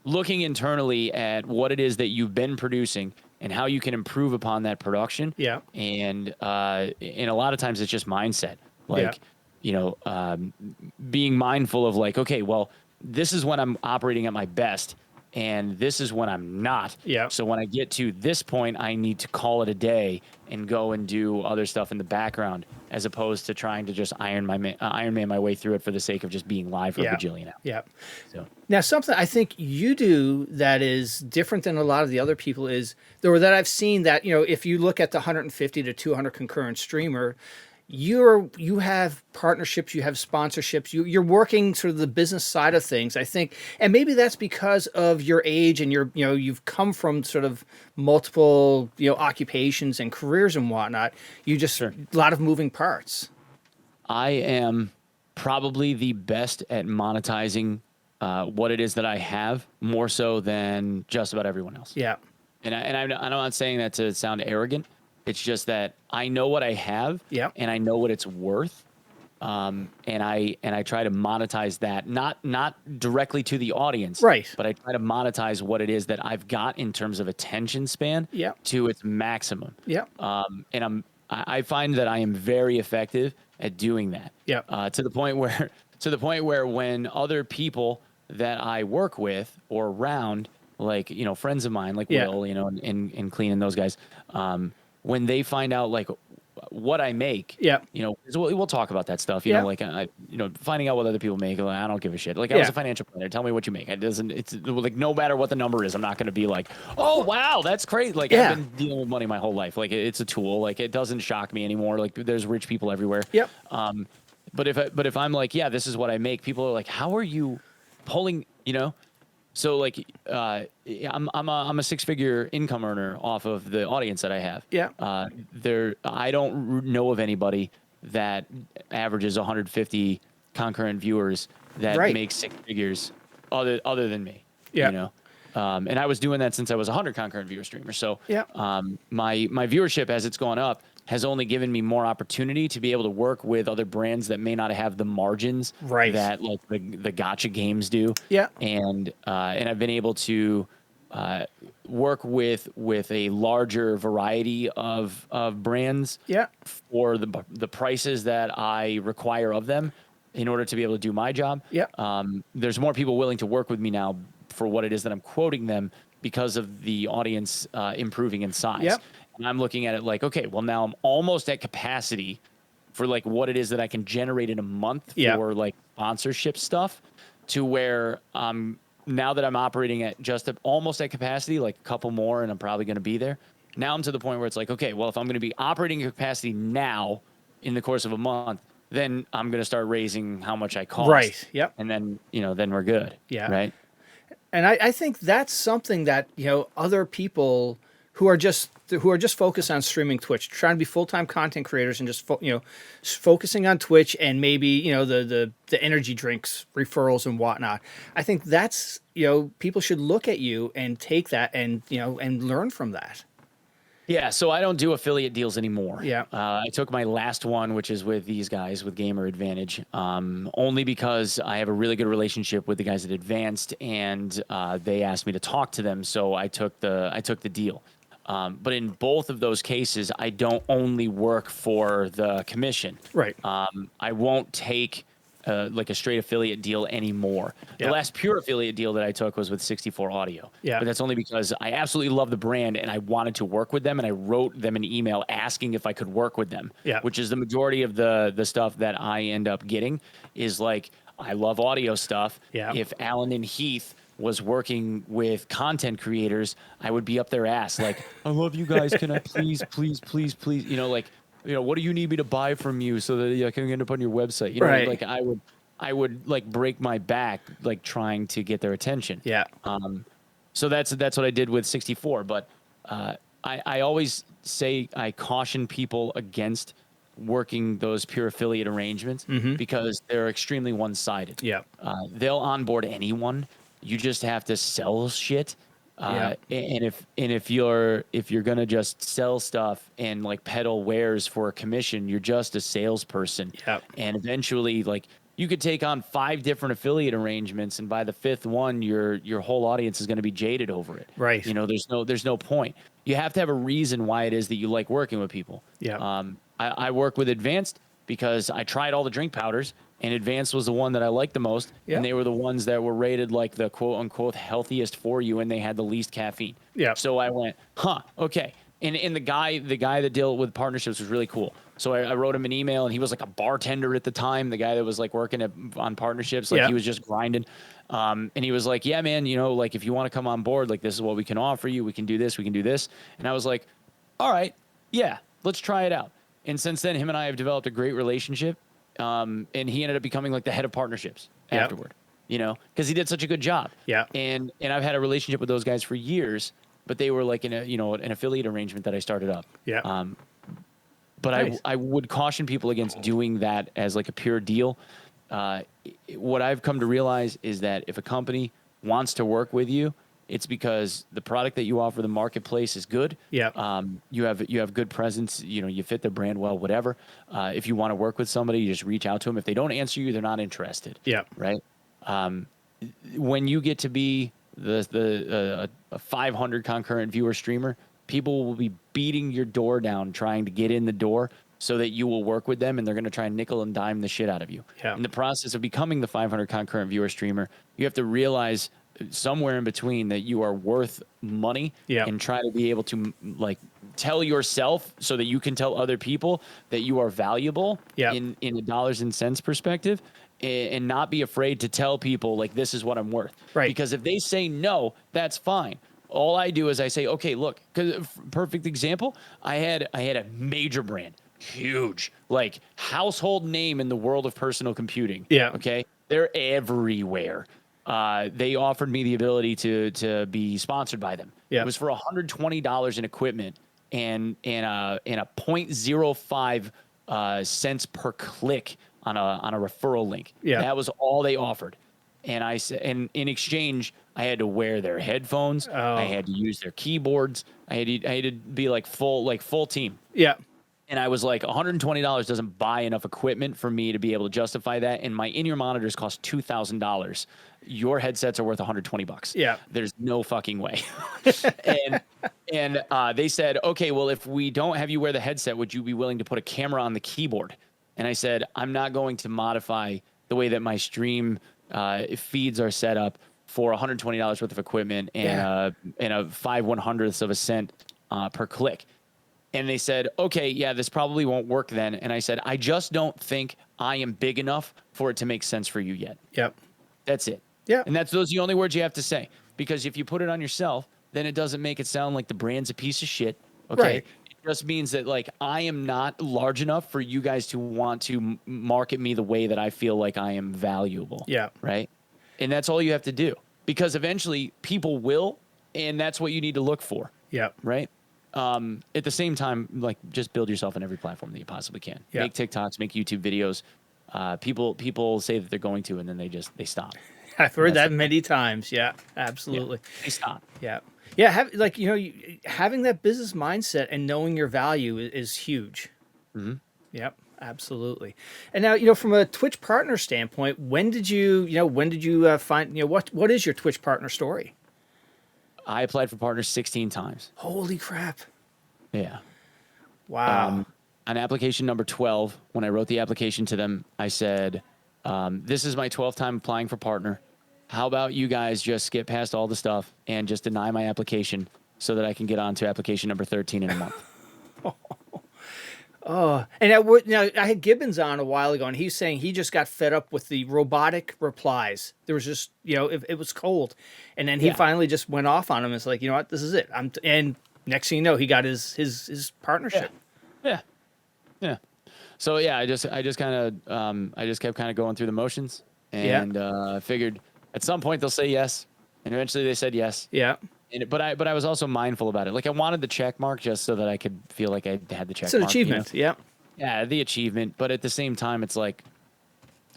looking internally at what it is that you've been producing and how you can improve upon that production. Yeah. And a lot of times it's just mindset. Like, Yeah. being mindful of like, okay, well, this is when I'm operating at my best, and this is when I'm not. Yeah. So when I get to this point, I need to call it a day and go and do other stuff in the background, as opposed to trying to just Iron Man my way through it for the sake of just being live for a bajillion hours. Yeah. So Now, something I think you do that is different than a lot of the other people is, or that I've seen that, if you look at the 150 to 200 concurrent streamer, you have partnerships, you have sponsorships, you're working sort of the business side of things, I think. And maybe that's because of your age and you've come from sort of multiple, occupations and careers and whatnot. You just, a lot of moving parts. I am probably the best at monetizing what it is that I have, more so than just about everyone else. Yeah. And I'm not saying that to sound arrogant. It's just that I know what I have, and I know what it's worth, and I try to monetize that, not directly to the audience, right? But I try to monetize what it is that I've got in terms of attention span, to its maximum. And I find that I am very effective at doing that. To the point where when other people that I work with or around, like friends of mine, like Will, and Clean and those guys. When they find out like what I make, we'll talk about that stuff, like, finding out what other people make. Like, I don't give a shit. Like I was a financial planner. Tell me what you make. It's like, no matter what the number is, I'm not going to be like, oh, wow, that's great. Like I've been dealing with money my whole life. Like it's a tool. Like it doesn't shock me anymore. Like there's rich people everywhere. But if I'm like, yeah, this is what I make, people are like, how are you pulling, So like, I'm a 6-figure income earner off of the audience that I have. I don't know of anybody that averages 150 concurrent viewers that makes 6 figures other than me. And I was doing that since I was 100 concurrent viewer streamer. So my viewership, as it's gone up, has only given me more opportunity to be able to work with other brands that may not have the margins that like the gacha games do. And I've been able to work with a larger variety of brands for the prices that I require of them in order to be able to do my job. There's more people willing to work with me now for what it is that I'm quoting them because of the audience improving in size. And I'm looking at it like, okay, well, now I'm almost at capacity for like what it is that I can generate in a month for like sponsorship stuff, to where now that I'm operating at just almost at capacity, like a couple more, and I'm probably going to be there. Now I'm to the point where it's like, okay, well, if I'm going to be operating at capacity now in the course of a month, then I'm going to start raising how much I cost. And then, then we're good. Right. And I think that's something that, other people who are just focused on streaming Twitch, trying to be full-time content creators and just focusing on Twitch and maybe the energy drinks referrals and whatnot. I think that's people should look at you and take that and and learn from that. Yeah, so I don't do affiliate deals anymore. I took my last one, which is with these guys with Gamer Advantage, only because I have a really good relationship with the guys at Advanced, and they asked me to talk to them, so I took the deal. But in both of those cases, I don't only work for the commission. I won't take like a straight affiliate deal anymore. The last pure affiliate deal that I took was with 64 Audio. But that's only because I absolutely love the brand and I wanted to work with them, and I wrote them an email asking if I could work with them, which is the majority of the stuff that I end up getting is like, I love audio stuff. If Alan and Heath was working with content creators, I would be up their ass like, I love you guys. Can I please, what do you need me to buy from you so that I can end up on your website? Like I would like break my back like trying to get their attention. So that's what I did with 64. But I always say I caution people against working those pure affiliate arrangements because they're extremely one-sided. They'll onboard anyone. You just have to sell shit. And if you're gonna just sell stuff and like peddle wares for a commission, you're just a salesperson. And eventually, like, you could take on 5 different affiliate arrangements, and by the 5th one, your whole audience is going to be jaded over it. Right. You know, there's no point. You have to have a reason why it is that you like working with people. Yeah. I work with Advanced because I tried all the drink powders, and Advanced was the one that I liked the most, Yeah. and they were the ones that were rated like the quote unquote healthiest for you, and they had the least caffeine. Yeah. So I went, okay. And the guy that dealt with partnerships was really cool. So I wrote him an email, and he was like a bartender at the time. The guy that was like working on partnerships, like he was just grinding. And he was like, yeah, man, you know, like if you want to come on board, like this is what we can offer you. We can do this. We can do this. And I was like, all right, yeah, let's try it out. And since then, him and I have developed a great relationship. And he ended up becoming like the head of partnerships afterward, you know, because he did such a good job. Yeah. And I've had a relationship with those guys for years, but they were like in a, you know, an affiliate arrangement that I started up. Yeah. But Nice. I would caution people against doing that as like a pure deal. What I've come to realize is that if a company wants to work with you, it's because the product that you offer the marketplace is good. Yeah. You have good presence. You know, you fit their brand well. Whatever. If you want to work with somebody, you just reach out to them. If they don't answer you, they're not interested. Yeah. Right. When you get to be a 500 concurrent viewer streamer, people will be beating your door down trying to get in the door so that you will work with them, and they're going to try and nickel and dime the shit out of you. Yeah. In the process of becoming the 500 concurrent viewer streamer, you have to realize somewhere in between that you are worth money. Yeah. And try to be able to like tell yourself so that you can tell other people that you are valuable. Yeah. In a dollars and cents perspective, and not be afraid to tell people like this is what I'm worth. Right. Because if they say no, that's fine. All I do is I say, okay, look, because perfect example, I had a major brand, huge, like household name in the world of personal computing. Yeah. Okay. They're everywhere. They offered me the ability to be sponsored by them. Yeah. It was for $120 in equipment and a 0.05 cents per click on a referral link. Yeah. That was all they offered. And I said, and in exchange, I had to wear their headphones. Oh. I had to use their keyboards. I had to be like full team. Yeah. And I was like, $120 doesn't buy enough equipment for me to be able to justify that. And my in-ear monitors cost $2,000. Your headsets are worth $120. Yeah. There's no fucking way. and they said, okay, well, if we don't have you wear the headset, would you be willing to put a camera on the keyboard? And I said, I'm not going to modify the way that my stream feeds are set up for $120 worth of equipment and a 5/100ths of a cent per click. And they said, okay, yeah, this probably won't work then. And I said, I just don't think I am big enough for it to make sense for you yet. Yep. That's it. Yeah. And those are the only words you have to say. Because if you put it on yourself, then it doesn't make it sound like the brand's a piece of shit. Okay. Right. It just means that like I am not large enough for you guys to want to market me the way that I feel like I am valuable. Yeah. Right. And that's all you have to do. Because eventually people will, and that's what you need to look for. Yeah. Right. At the same time, like just build yourself on every platform that you possibly can. Yeah. Make TikToks, make YouTube videos. People say that they're going to, and then they stop. I've heard that many times. Yeah, absolutely. Yeah, they stop. Yeah. Having that business mindset and knowing your value is huge. Mm-hmm. Yep, absolutely. And now, from a Twitch partner standpoint, when did you find, what is your Twitch partner story? I applied for partners 16 times. Holy crap. Yeah. Wow. On application number 12, when I wrote the application to them, I said, this is my 12th time applying for partner. How about you guys just get past all the stuff and just deny my application so that I can get on to application number 13 in a month? And I had Gibbons on a while ago, and he's saying he just got fed up with the robotic replies. There was just, it was cold. And then he finally just went off on him. It's like, you know what, this is it. And next thing you know, he got his partnership. Yeah. So yeah, I just kind of I just kept kind of going through the motions, and figured at some point they'll say yes, and eventually they said yes. Yeah. But I was also mindful about it. Like I wanted the check mark just so that I could feel like I had the check It's an mark. achievement. Yeah. Yeah, the achievement. But at the same time, it's like,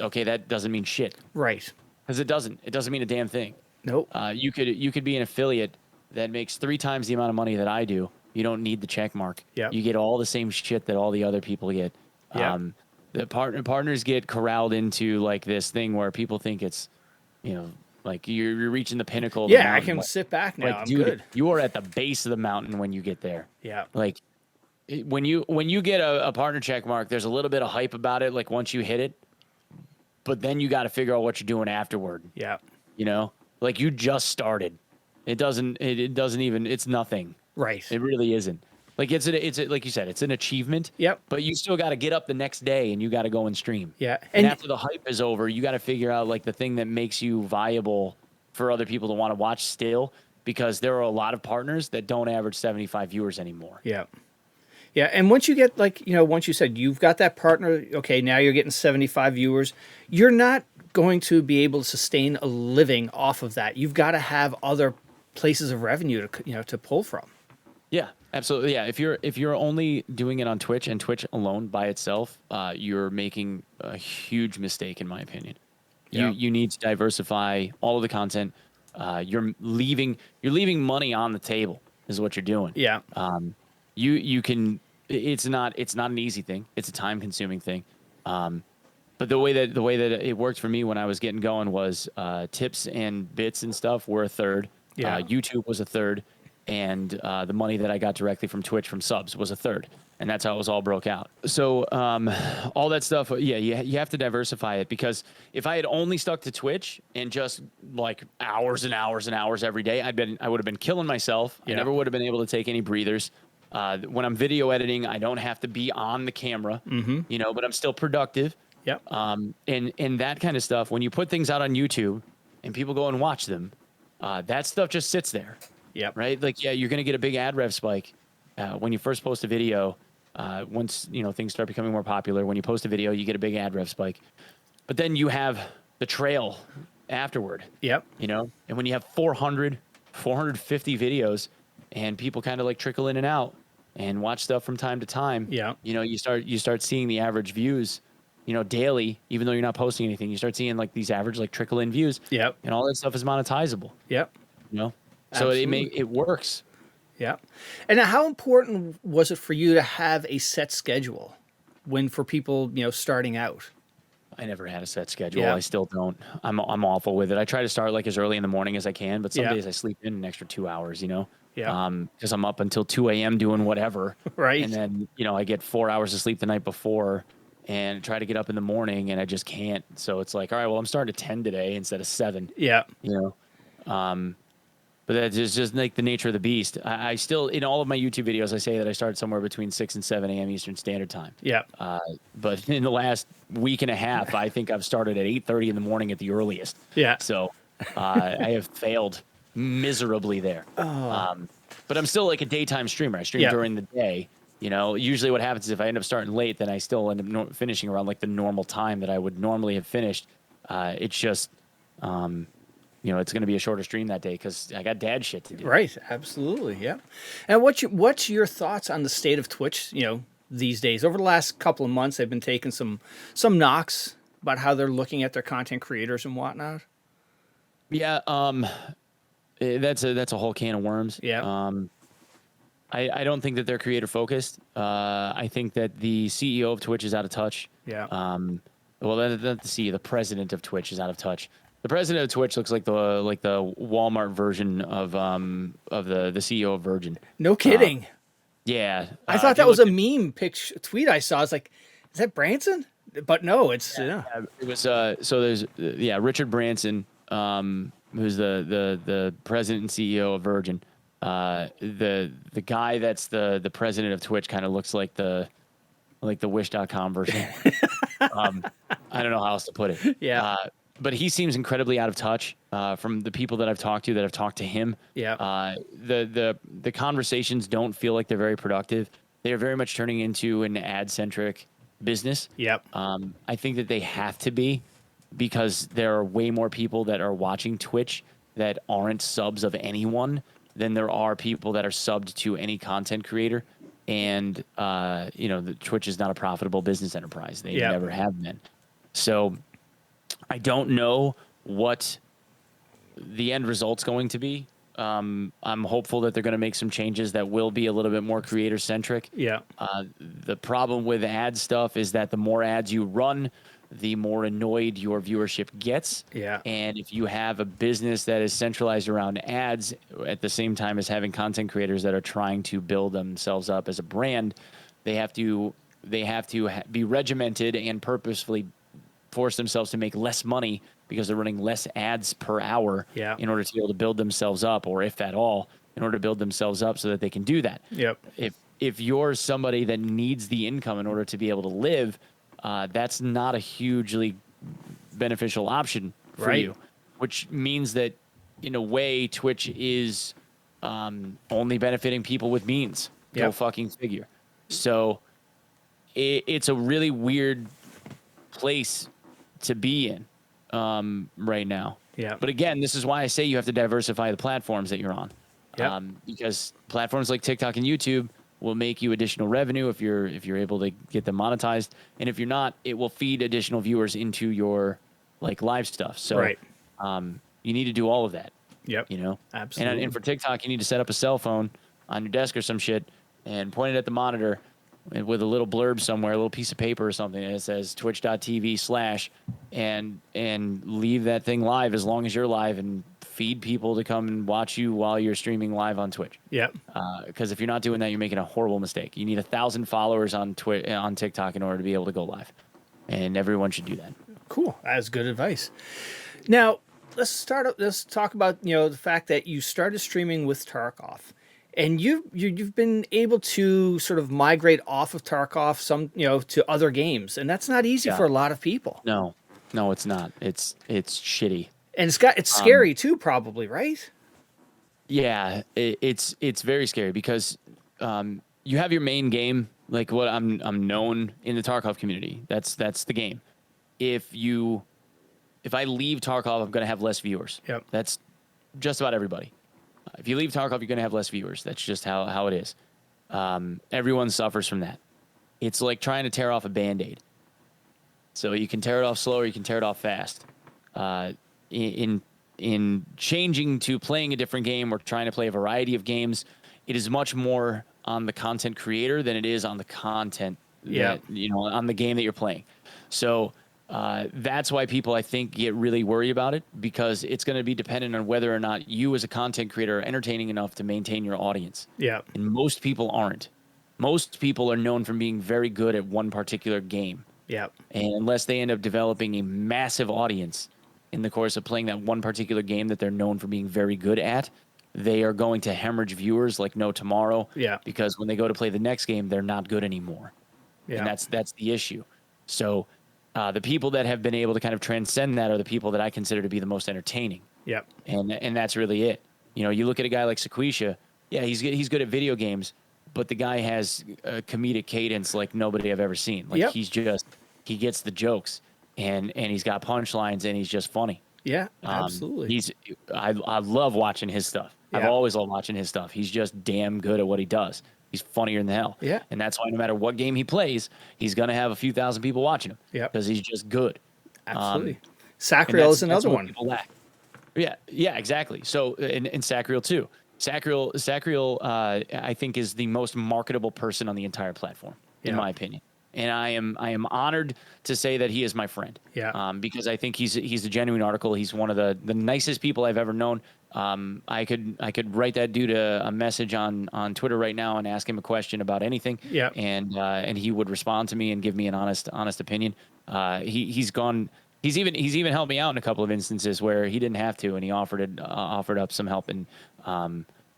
okay, that doesn't mean shit. Right. Because it doesn't mean a damn thing. Nope. You could be an affiliate that makes 3 times the amount of money that I do. You don't need the check mark. Yeah. You get all the same shit that all the other people get. Yeah. The partners get corralled into like this thing where people think it's, like you're reaching the pinnacle of the Yeah, I mountain. can Like, sit back now. like, I'm dude, good. you are at the base of the mountain when you get there. Yeah. Like when you get a partner check mark, there's a little bit of hype about it. Like once you hit it, but then you got to figure out what you're doing afterward. Yeah. Like you just started. It doesn't even, it's nothing. Right. It really isn't. Like it's like you said, it's an achievement. Yep. But you still got to get up the next day and you got to go and stream. Yeah. And after the hype is over, you got to figure out like the thing that makes you viable for other people to want to watch still, because there are a lot of partners that don't average 75 viewers anymore. Yeah. Yeah. And once you get once you said you've got that partner, okay, now you're getting 75 viewers, you're not going to be able to sustain a living off of that. You've got to have other places of revenue to pull from. Yeah, absolutely. Yeah, if you're only doing it on Twitch and Twitch alone by itself, you're making a huge mistake, in my opinion. Yeah. You need to diversify all of the content. You're leaving money on the table, is what you're doing. Yeah. You can. It's not an easy thing. It's a time consuming thing. But the way that it worked for me when I was getting going was tips and bits and stuff were a third. Yeah. YouTube was a third. And the money that I got directly from Twitch from subs was a third. And that's how it was all broke out. So all that stuff, yeah, you have to diversify it, because if I had only stuck to Twitch and just like hours and hours and hours every day, I would have been killing myself. Yeah. I never would have been able to take any breathers. When I'm video editing, I don't have to be on the camera, but I'm still productive. Yep. And that kind of stuff, when you put things out on YouTube and people go and watch them, that stuff just sits there. Yep. Right. Like, yeah, you're going to get a big ad rev spike when you first post a video. Once, things start becoming more popular, when you post a video, you get a big ad rev spike. But then you have the trail afterward. Yep. And when you have 450 videos and people kind of like trickle in and out and watch stuff from time to time, yeah, you start seeing the average views, daily, even though you're not posting anything. You start seeing like these average like trickle in views. Yep. And all that stuff is monetizable. Yep. So Absolutely. it works. Yeah. And how important was it for you to have a set schedule for people, starting out? I never had a set schedule. Yeah. I still don't. I'm awful with it. I try to start like as early in the morning as I can, but some Yeah. days I sleep in an extra 2 hours, Yeah. because I'm up until 2 a.m. doing whatever. Right. And then, I get 4 hours of sleep the night before and try to get up in the morning and I just can't. So it's like, all right, well, I'm starting at 10 today instead of 7. Yeah. But that's just like the nature of the beast. I still, in all of my YouTube videos, I say that I start somewhere between 6 and 7 a.m. Eastern Standard Time. Yeah. But in the last week and a half, I think I've started at 8:30 in the morning at the earliest. Yeah. So I have failed miserably there. But I'm still like a daytime streamer. I stream during the day. Usually what happens is if I end up starting late, then I still end up finishing around like the normal time that I would normally have finished. It's just... it's going to be a shorter stream that day because I got dad shit to do. Right. Absolutely. Yeah. And what's your thoughts on the state of Twitch, these days? Over the last couple of months, they've been taking some knocks about how they're looking at their content creators and whatnot. Yeah. That's a whole can of worms. Yeah. I don't think that they're creator focused. I think that the CEO of Twitch is out of touch. Yeah. Well, not the CEO, the president of Twitch is out of touch. The president of Twitch looks like the Walmart version of the CEO of Virgin. No kidding. Yeah. I thought that was a meme tweet I saw. I was like, is that Branson? But no, it's it was so there's Richard Branson, who's the president and CEO of Virgin. The guy that's the president of Twitch kind of looks like the Wish.com version. I don't know how else to put it. Yeah. But he seems incredibly out of touch from the people that I've talked to that have talked to him. Yeah. The conversations don't feel like they're very productive. They are very much turning into an ad-centric business. Yep. I think that they have to be, because there are way more people that are watching Twitch that aren't subs of anyone than there are people that are subbed to any content creator. And, the Twitch is not a profitable business enterprise. They never have been. So I don't know what the end result's going to be. I'm hopeful that they're going to make some changes that will be a little bit more creator centric. Yeah. The problem with ad stuff is that the more ads you run, the more annoyed your viewership gets. Yeah. And if you have a business that is centralized around ads at the same time as having content creators that are trying to build themselves up as a brand, they have to be regimented and purposefully force themselves to make less money because they're running less ads per hour in order to be able to build themselves up, or if at all, in order to build themselves up so that they can do that. Yep. If you're somebody that needs the income in order to be able to live, that's not a hugely beneficial option for you, which means that in a way, Twitch is only benefiting people with means. Go fucking figure. So it's a really weird place to be in right now. Yeah. But again, this is why I say you have to diversify the platforms that you're on. Because platforms like TikTok and YouTube will make you additional revenue if you're able to get them monetized, and if you're not, it will feed additional viewers into your like live stuff. So you need to do all of that. Yep. You know, Absolutely. And for TikTok, you need to set up a cell phone on your desk or some shit and point it at the monitor with a little blurb somewhere, a little piece of paper or something, and it says twitch.tv/ and leave that thing live as long as you're live, and feed people to come and watch you while you're streaming live on Twitch. Yep. Because if you're not doing that, you're making a horrible mistake. You need 1,000 followers on TikTok in order to be able to go live, and everyone should do that. Cool. That's good advice. Now let's talk about the fact that you started streaming with Tarkov. And you've been able to sort of migrate off of Tarkov to other games, and that's not easy for a lot of people. No, it's not. It's shitty, and it's scary too, probably, right? Yeah, it's very scary because you have your main game, like what I'm known in the Tarkov community. That's the game. If I leave Tarkov, I'm gonna have less viewers. Yep. That's just about everybody. If you leave Tarkov, you're going to have less viewers. That's just how it is. Everyone suffers from that. It's like trying to tear off a Band-Aid. So you can tear it off slow or you can tear it off fast. In changing to playing a different game or trying to play a variety of games, it is much more on the content creator than it is on the content on the game that you're playing. So that's why people, I think, get really worried about it, because it's going to be dependent on whether or not you as a content creator are entertaining enough to maintain your audience. Yeah. And most people aren't. Most people are known for being very good at one particular game. Yeah. And unless they end up developing a massive audience in the course of playing that one particular game that they're known for being very good at, they are going to hemorrhage viewers like no tomorrow. Yeah. Because when they go to play the next game, they're not good anymore. Yeah. And that's the issue. So the people that have been able to kind of transcend that are the people that I consider to be the most entertaining. Yep. And that's really it. You look at a guy like Sequisha. Yeah, he's good at video games, but the guy has a comedic cadence like nobody I've ever seen. Like he gets the jokes, and he's got punchlines, and he's just funny. Yeah, absolutely. I love watching his stuff. Yeah. I've always loved watching his stuff. He's just damn good at what he does. He's funnier than hell. Yeah. And that's why no matter what game he plays, he's going to have a few thousand people watching him. Yeah. Because he's just good. Absolutely. Sacreil is another one. Yeah, exactly. So, and Sacreil too. Sacreil, I think, is the most marketable person on the entire platform, in my opinion. And I am honored to say that he is my friend. Yeah. Because I think he's a genuine article. He's one of the nicest people I've ever known. I could write that dude a message on Twitter right now and ask him a question about anything. Yeah. And he would respond to me and give me an honest opinion. He's even helped me out in a couple of instances where he didn't have to, and he offered up some help and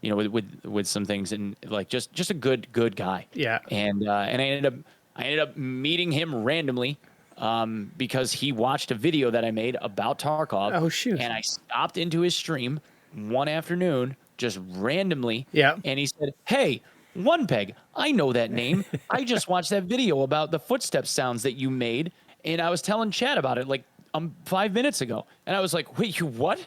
with some things, and like just a good guy. Yeah. And I ended up meeting him randomly because he watched a video that I made about Tarkov. Oh, shoot. And I stopped into his stream one afternoon, just randomly. Yeah. And he said, "Hey, OnePeg, I know that name. I just watched that video about the footstep sounds that you made, and I was telling Chad about it like 5 minutes ago." And I was like, "Wait, you what?"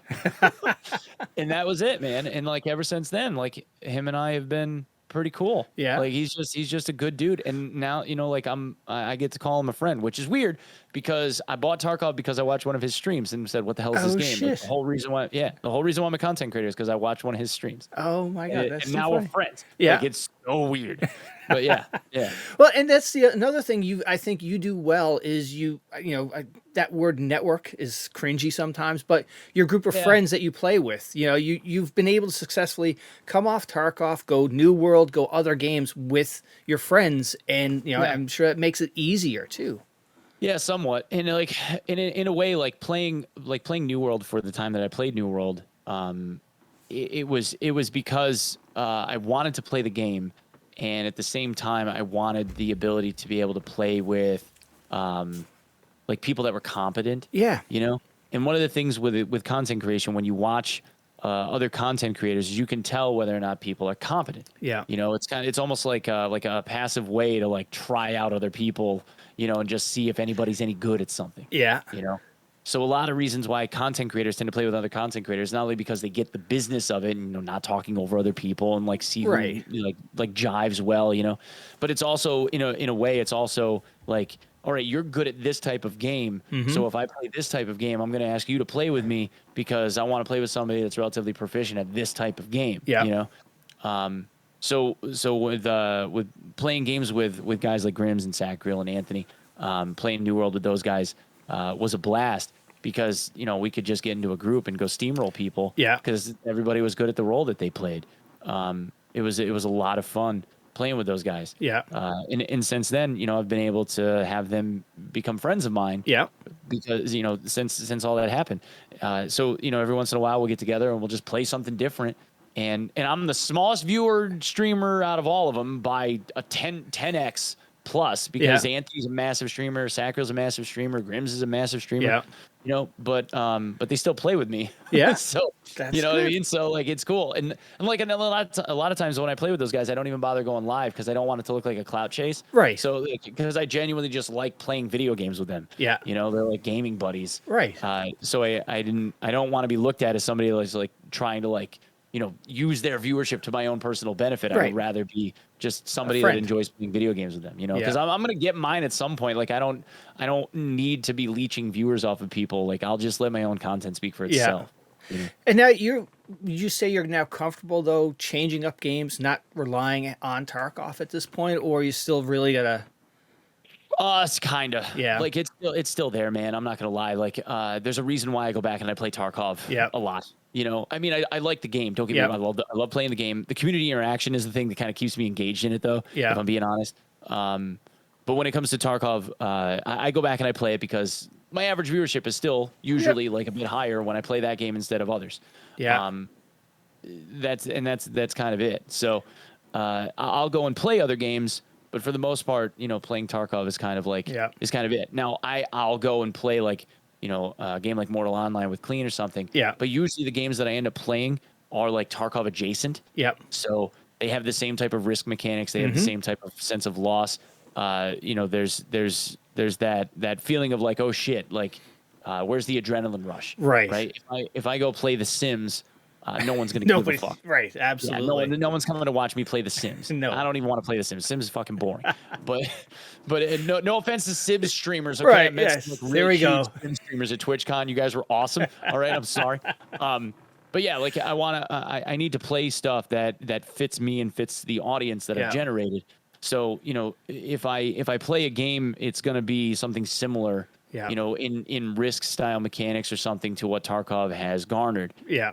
And that was it, man. And like ever since then, like him and I have been pretty cool. Yeah. Like he's just a good dude. And now, like I get to call him a friend, which is weird because I bought Tarkov because I watched one of his streams and said, what the hell is this game? Shit. Like, the whole reason why I'm a content creator is because I watched one of his streams. Oh my God. That's and so now funny. we're friends. Yeah. Like it's so weird. But yeah. Well, and that's another thing I think you do well is that word network is cringy sometimes, but your group of friends that you play with, you've been able to successfully come off Tarkov, go New World, go other games with your friends, and I'm sure that makes it easier too. Yeah, somewhat. And like in a way, like playing New World for the time that I played New World, it was because I wanted to play the game. And at the same time, I wanted the ability to be able to play with, like people that were competent. Yeah. And one of the things with content creation, when you watch other content creators, you can tell whether or not people are competent. Yeah. It's almost like a passive way to like try out other people, and just see if anybody's any good at something. Yeah. So a lot of reasons why content creators tend to play with other content creators, not only because they get the business of it and not talking over other people and like see who like jives well, but it's also in a way it's also like, all right, you're good at this type of game. So if I play this type of game, I'm going to ask you to play with me because I want to play with somebody that's relatively proficient at this type of game. Yeah. So with playing games with guys like Grims and Sacreil and Anthony, playing New World with those guys was a blast because we could just get into a group and go steamroll people. Yeah. Because everybody was good at the role that they played. It was a lot of fun playing with those guys. Yeah. And since then, I've been able to have them become friends of mine. Yeah. Because since all that happened, so every once in a while we'll get together and we'll just play something different. And I'm the smallest viewer streamer out of all of them by a 10x plus because Anthony's a massive streamer, Sacreil's a massive streamer, Grims is a massive streamer. Yeah. But they still play with me. Yeah. So that's what I good. mean? So like it's cool. And like a lot of times when I play with those guys, I don't even bother going live because I don't want it to look like a clout chase. Right. So because I genuinely just like playing video games with them. Yeah. They're like gaming buddies. Right. So I don't want to be looked at as somebody that's like trying to like use their viewership to my own personal benefit. I would rather be just somebody that enjoys playing video games with them, because I'm going to get mine at some point. Like I don't need to be leeching viewers off of people. Like I'll just let my own content speak for itself. Yeah. And now you say you're now comfortable though changing up games, not relying on Tarkov at this point, or you still really gotta. It's kind of like it's still there, man. I'm not gonna lie. Like there's a reason why I go back and I play Tarkov a lot. I mean, I like the game. Don't get me wrong. I love playing the game. The community interaction is the thing that kind of keeps me engaged in it, though. Yeah. If I'm being honest. But when it comes to Tarkov, I go back and I play it because my average viewership is still usually like a bit higher when I play that game instead of others. Yeah. That's kind of it. So I'll go and play other games, but for the most part, playing Tarkov is kind of like is kind of it. Now I'll go and play like a game like Mortal Online with Clean or something. Yeah. But usually the games that I end up playing are like Tarkov adjacent. Yep. So they have the same type of risk mechanics. They have the same type of sense of loss. There's that feeling of like, oh shit, like where's the adrenaline rush? Right. If I go play The Sims, no one's gonna give a fuck. Right. Absolutely. No one's coming to watch me play The Sims. No. I don't even want to play The Sims. Sims is fucking boring. but no offense to Sims streamers. Okay? Right. I met Yes. some, like, There we go. Sims streamers at TwitchCon. You guys were awesome. All right. I'm sorry. But yeah, like I need to play stuff that fits me and fits the audience that I've generated. So if I play a game, it's gonna be something similar. Yeah. In risk style mechanics or something to what Tarkov has garnered. Yeah.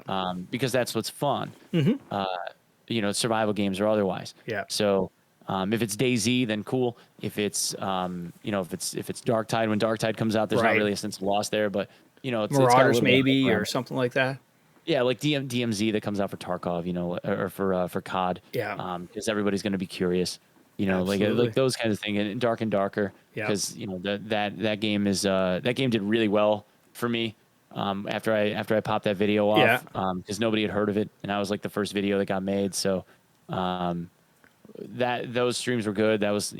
Because that's what's fun. Mm-hmm. Survival games or otherwise. Yeah. So if it's DayZ, then cool. If it's if it's Darktide, when Darktide comes out, there's not really a sense of loss there, but it's Marauders maybe or something like that. Yeah, like DMZ that comes out for Tarkov, or for COD. Yeah. Because everybody's going to be curious. Like those kinds of things, and Darker, because that game did really well for me. After I popped that video off, because nobody had heard of it, and I was like the first video that got made. So, those streams were good. That was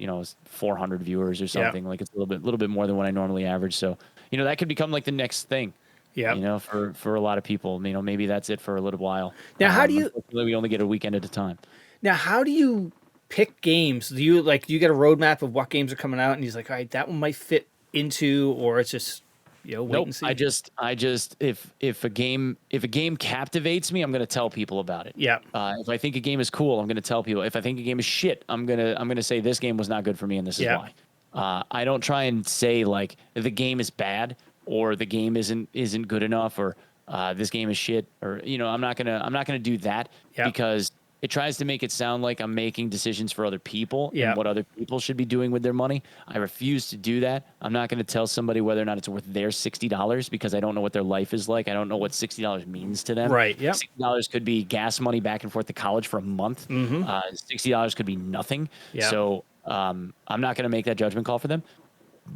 400 viewers or something. Like it's a little bit more than what I normally average. So, that could become like the next thing. Yeah. For a lot of people, maybe that's it for a little while. Now, how do you? We only get a weekend at a time. Now, how do you pick games? Do you get a roadmap of what games are coming out, and he's like, all right, that one might fit into, or it's just wait Nope. and see. I just if a game captivates me, I'm gonna tell people about it. Yeah. If I think a game is cool, I'm gonna tell people. If I think a game is shit, I'm gonna say this game was not good for me and this is why. I don't try and say like the game is bad or the game isn't good enough or this game is shit or I'm not gonna do that because it tries to make it sound like I'm making decisions for other people and what other people should be doing with their money. I refuse to do that. I'm not going to tell somebody whether or not it's worth their $60 because I don't know what their life is like. I don't know what $60 means to them. Right. Yeah. $60 could be gas money back and forth to college for a month. $60 could be nothing. Yeah. So I'm not going to make that judgment call for them,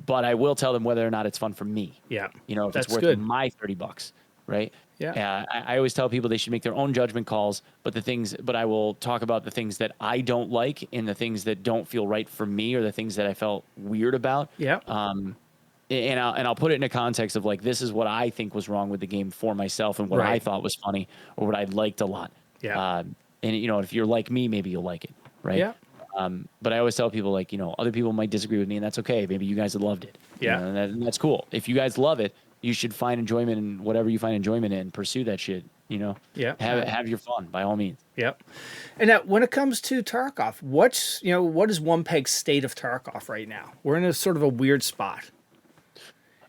but I will tell them whether or not it's fun for me. Yeah. If it's worth my $30, right? Yeah. I always tell people they should make their own judgment calls, but I will talk about the things that I don't like and the things that don't feel right for me or the things that I felt weird about. Yeah. And I'll put it in a context of like, this is what I think was wrong with the game for myself and what I thought was funny or what I liked a lot. Yeah. And if you're like me, maybe you'll like it. Right. Yeah. But I always tell people like, other people might disagree with me and that's okay. Maybe you guys have loved it. Yeah. And that's cool. If you guys love it, you should find enjoyment in whatever you find enjoyment in. Pursue that shit. Yeah. Have your fun by all means. Yep. And now, when it comes to Tarkov, what is OnePeg's State of Tarkov right now? We're in a sort of a weird spot.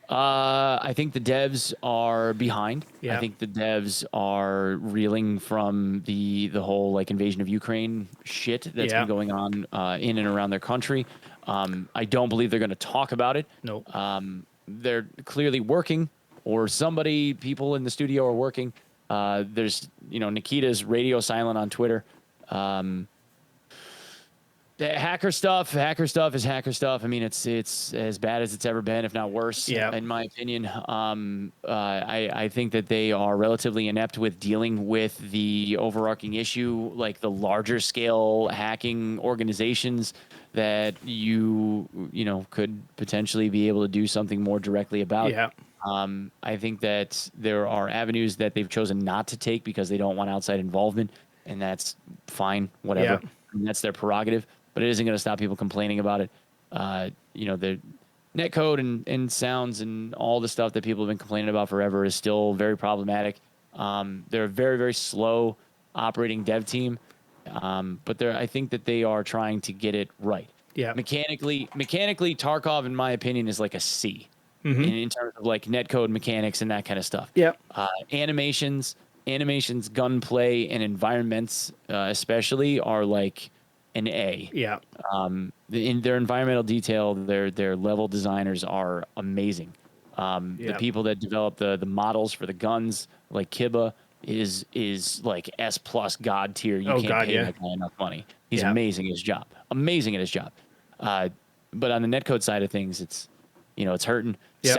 I think the devs are behind. Yeah. I think the devs are reeling from the whole like invasion of Ukraine shit that's been going on in and around their country. I don't believe they're going to talk about it. Nope. They're clearly working, or people in the studio are working. There's, Nikita's radio silent on Twitter. The hacker stuff is hacker stuff. I mean, it's as bad as it's ever been, if not worse, in my opinion. I think that they are relatively inept with dealing with the overarching issue, like the larger scale hacking organizations that you could potentially be able to do something more directly about. Yeah. I think that there are avenues that they've chosen not to take because they don't want outside involvement, and that's fine, whatever. Yeah. I mean, that's their prerogative, but it isn't going to stop people complaining about it. The netcode and sounds and all the stuff that people have been complaining about forever is still very problematic. They're a very, very slow operating dev team, but I think that they are trying to get it right. Yeah. Mechanically, Tarkov, in my opinion, is like a C. In terms of like netcode mechanics and that kind of stuff. Yeah. Animations, gunplay, and environments, especially, are like an A. Yeah. In their environmental detail, their level designers are amazing. The people that develop the models for the guns, like Kiba, is like S+ god tier. You can't pay that guy enough money. He's amazing at his job. But on the netcode side of things, it's hurting. Yep.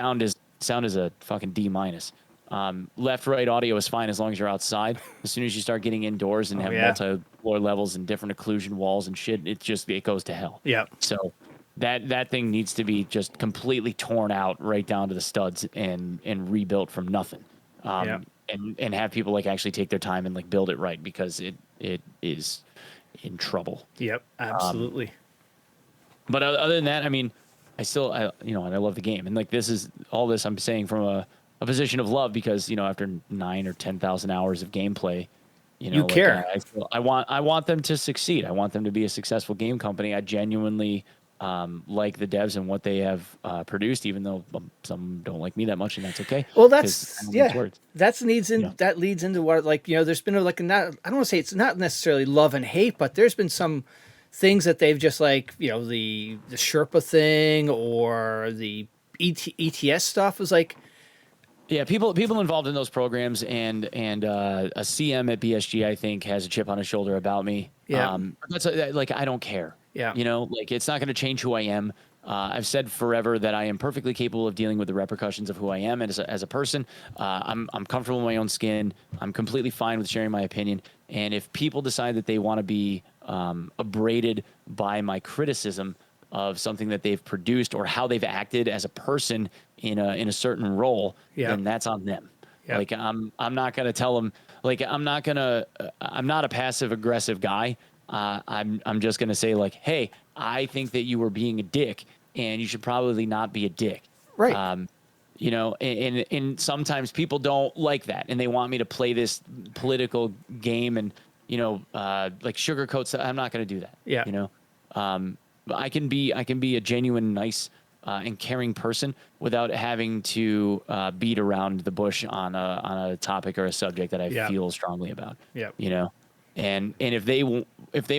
Sound is a fucking D-. Left, right audio is fine as long as you're outside. As soon as you start getting indoors and have multi-floor levels and different occlusion walls and shit, it goes to hell. Yeah. So that thing needs to be just completely torn out right down to the studs and rebuilt from nothing. And have people like actually take their time and like build it right because it is in trouble. Yep. Absolutely. But other than that, I mean, I love the game, and like this I'm saying from a position of love because after 9,000 or 10,000 hours of gameplay, you care. I want them to succeed. I want them to be a successful game company. I genuinely like the devs and what they have produced, even though some don't like me that much, and that's okay. Well, that leads into what there's been I don't want to say it's not necessarily love and hate, but there's been some things that they've just the Sherpa thing or the ETS stuff was like. Yeah, people involved in those programs and a CM at BSG, I think, has a chip on his shoulder about me. Yeah. That's like, I don't care. Yeah. It's not going to change who I am. I've said forever that I am perfectly capable of dealing with the repercussions of who I am as a person. I'm comfortable in my own skin. I'm completely fine with sharing my opinion. And if people decide that they want to be abraded by my criticism of something that they've produced or how they've acted as a person in a certain role, then that's on them. Yep. Like I'm not going to tell them, like I'm not a passive aggressive guy. I'm just gonna say like, hey, I think that you were being a dick, and you should probably not be a dick. Right. You know, and sometimes people don't like that, and they want me to play this political game, and you know, like sugarcoat stuff. I'm not gonna do that. Yeah. You know, but I can be a genuine, nice, and caring person without having to beat around the bush on a topic or a subject that I feel strongly about. Yeah. You know, and if they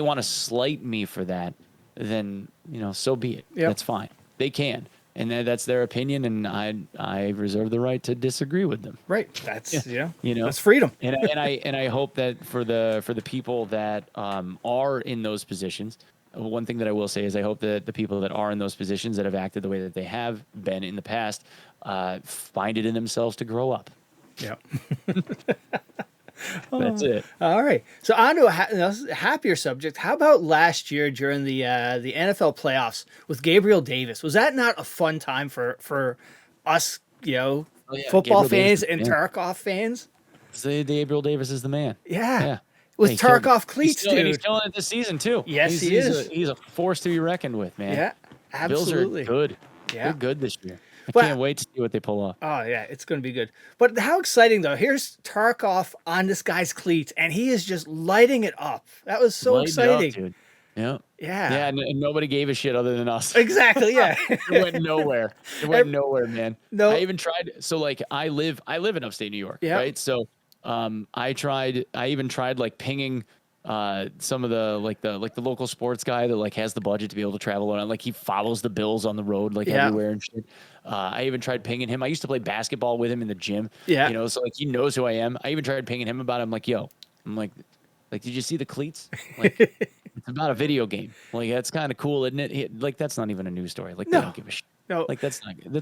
want to slight me for that, then you know, so be it. Yep. That's fine. They can, and that's their opinion, and I reserve the right to disagree with them. Right. That's you know, that's freedom. and I hope that for the people that are in those positions. One thing that I will say is I hope that the people that are in those positions that have acted the way that they have been in the past find it in themselves to grow up. Yeah. That's it. All right. So on to a happier subject. How about last year during the NFL playoffs with Gabriel Davis? Was that not a fun time for us, you know, football Gabriel fans Davis, and man. Tarkov fans? Gabriel Davis is the man. Yeah. With Hey, Tarkov cleats, dude. dude. He's still in it this season too. Yes, he is. He's a force to be reckoned with, man. Yeah, absolutely. Bills are good. Yeah. They're good this year. I But- can't wait to see what they pull off. Oh yeah, it's going to be good. But how exciting though! Here's Tarkov on this guy's cleats, and he is just lighting it up. That was so Lighten it up, exciting. dude. Yeah. Yeah. Yeah, and nobody gave a shit other than us. Exactly. Yeah. It went nowhere. It went nowhere, man. No. I even tried. So like, I live in upstate New York, Yeah. right? So, I even tried like pinging some of the local sports guy that like has the budget to be able to travel around. Like he follows the Bills on the road like Yeah. everywhere and shit. I even tried pinging him. I used to play basketball with him in the gym. Yeah. You know, so like he knows who I am. I even tried pinging him about it. I'm like, yo, I'm like, did you see the cleats? Like, it's about a video game. Like that's kind of cool, isn't it? Like that's not even a news story. Like No. they don't give a shit. No. Like that's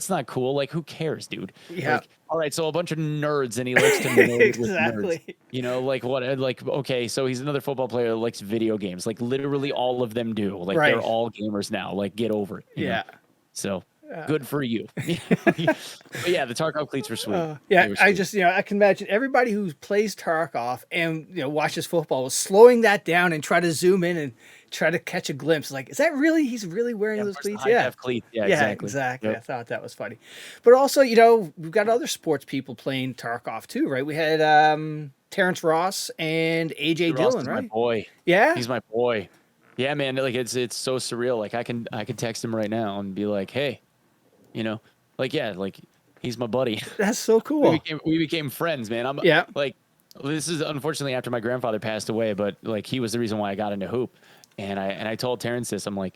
not cool. Like who cares, dude? Yeah. Like, all right, so a bunch of nerds and he likes to nerd with Exactly. nerds. You know, like what? Like okay, so he's another football player that likes video games. Like literally all of them do. Like Right. they're all gamers now. Like get over it. you know? Yeah. So good for you. But yeah, the Tarkov cleats were sweet. Yeah, They were I sweet. just, I can imagine everybody who plays Tarkov and, watches football was slowing that down and try to zoom in and try to catch a glimpse. Like, is that really, he's really wearing Yeah, those where's the cleats? high Yeah. def cleat? Yeah, Yeah, exactly. exactly. Yep. I thought that was funny. But also, we've got other sports people playing Tarkov too, right? We had Terrence Ross and AJ Ross Dillon, is right? my boy. Yeah? He's my boy. Yeah, man. Like it's so surreal. Like I can text him right now and be like, hey, like yeah, like he's my buddy. That's so cool. We became friends, man. Yeah. Like this is unfortunately after my grandfather passed away, but like he was the reason why I got into hoop. And I told Terrence this. I'm like,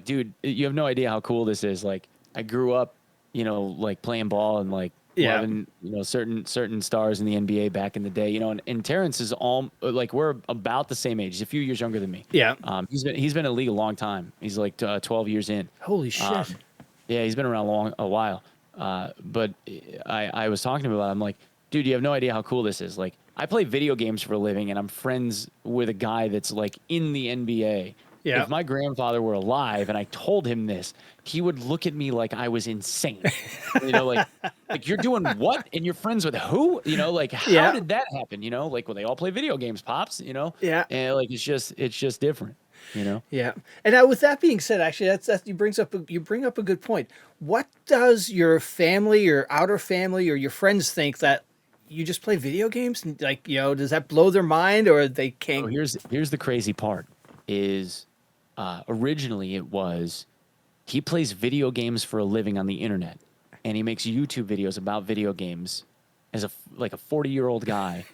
dude, you have no idea how cool this is. Like I grew up, like playing ball and like Yeah. loving, certain stars in the NBA back in the day, and Terrence is all like we're about the same age. He's a few years younger than me. Yeah. He's been in the league a long time. He's like 12 years in. Holy shit. Yeah, he's been around a while. But I was talking to him about it. I'm like, dude, you have no idea how cool this is. Like, I play video games for a living, and I'm friends with a guy that's like in the NBA. Yeah. If my grandfather were alive and I told him this, he would look at me like I was insane. Like you're doing what? And you're friends with who? Like how Yeah. did that happen? Like when they all play video games, pops. Yeah. And like it's just different. Yeah, and now with that being said, actually, that's you bring up a good point. What does your family, your outer family, or your friends think that you just play video games? And like, does that blow their mind, or they can't? So here's the crazy part: is originally it was he plays video games for a living on the internet, and he makes YouTube videos about video games as a 40-year-old guy,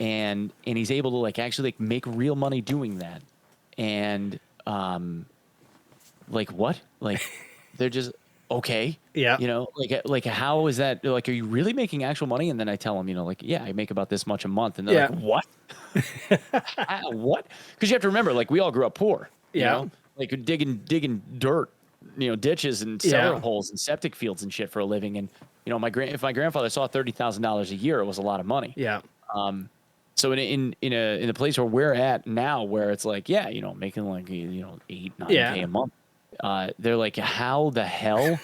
and he's able to like actually like make real money doing that. And like what? Like they're just okay. Yeah. Like how is that? Like, are you really making actual money? And then I tell them, like, yeah, I make about this much a month. And they're like, what? What? Because you have to remember, like, we all grew up poor. Yeah. Like digging dirt, ditches and cellar holes and septic fields and shit for a living. And if my grandfather saw $30,000 a year, it was a lot of money. Yeah. So in a place where we're at now, where it's like, yeah, making like 8-9K a month, they're like, how the hell,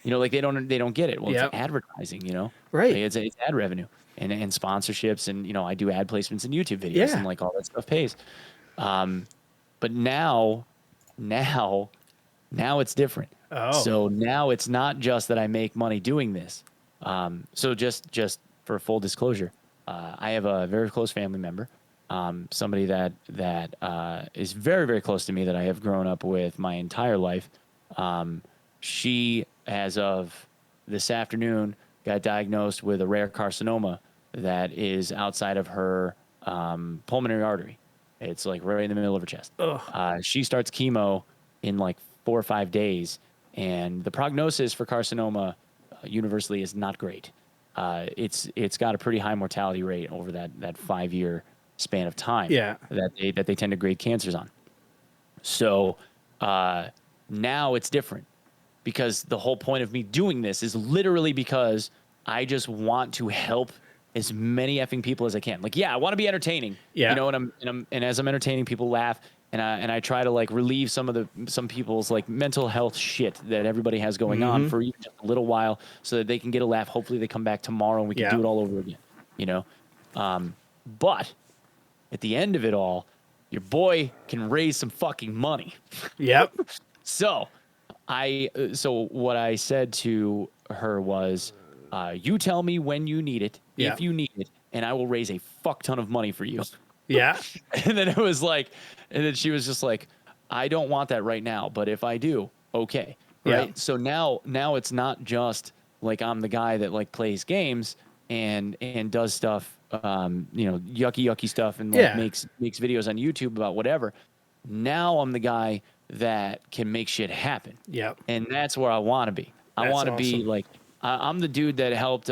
like they don't get it. Well, it's advertising, Right. Like, it's ad revenue and sponsorships, and I do ad placements in YouTube videos, Yeah. and like all that stuff pays. But now it's different. Oh. So now it's not just that I make money doing this. So just for full disclosure, I have a very close family member, somebody that is very, very close to me that I have grown up with my entire life. She, as of this afternoon, got diagnosed with a rare carcinoma that is outside of her pulmonary artery. It's like right in the middle of her chest. She starts chemo in like 4 or 5 days, and the prognosis for carcinoma universally is not great. It's got a pretty high mortality rate over that 5-year span of time. Yeah. That they tend to grade cancers on. So now it's different, because the whole point of me doing this is literally because I just want to help as many effing people as I can. Like, yeah, I want to be entertaining. Yeah. You know, and as I'm entertaining, people laugh, and I try to like relieve some people's like mental health shit that everybody has going on for even just a little while, so that they can get a laugh. Hopefully they come back tomorrow and we can do it all over again. You know? But at the end of it all, your boy can raise some fucking money. Yep. So what I said to her was, you tell me when you need it, if you need it, and I will raise a fuck ton of money for you. Yeah. And then it was like, and then she was just like, I don't want that right now, but if I do, okay. Right. Yeah. So now it's not just like I'm the guy that like plays games and does stuff, yucky stuff, and like makes videos on YouTube about whatever. Now I'm the guy that can make shit happen. Yep. And that's where I want to be. I want to be like, I'm the dude that helped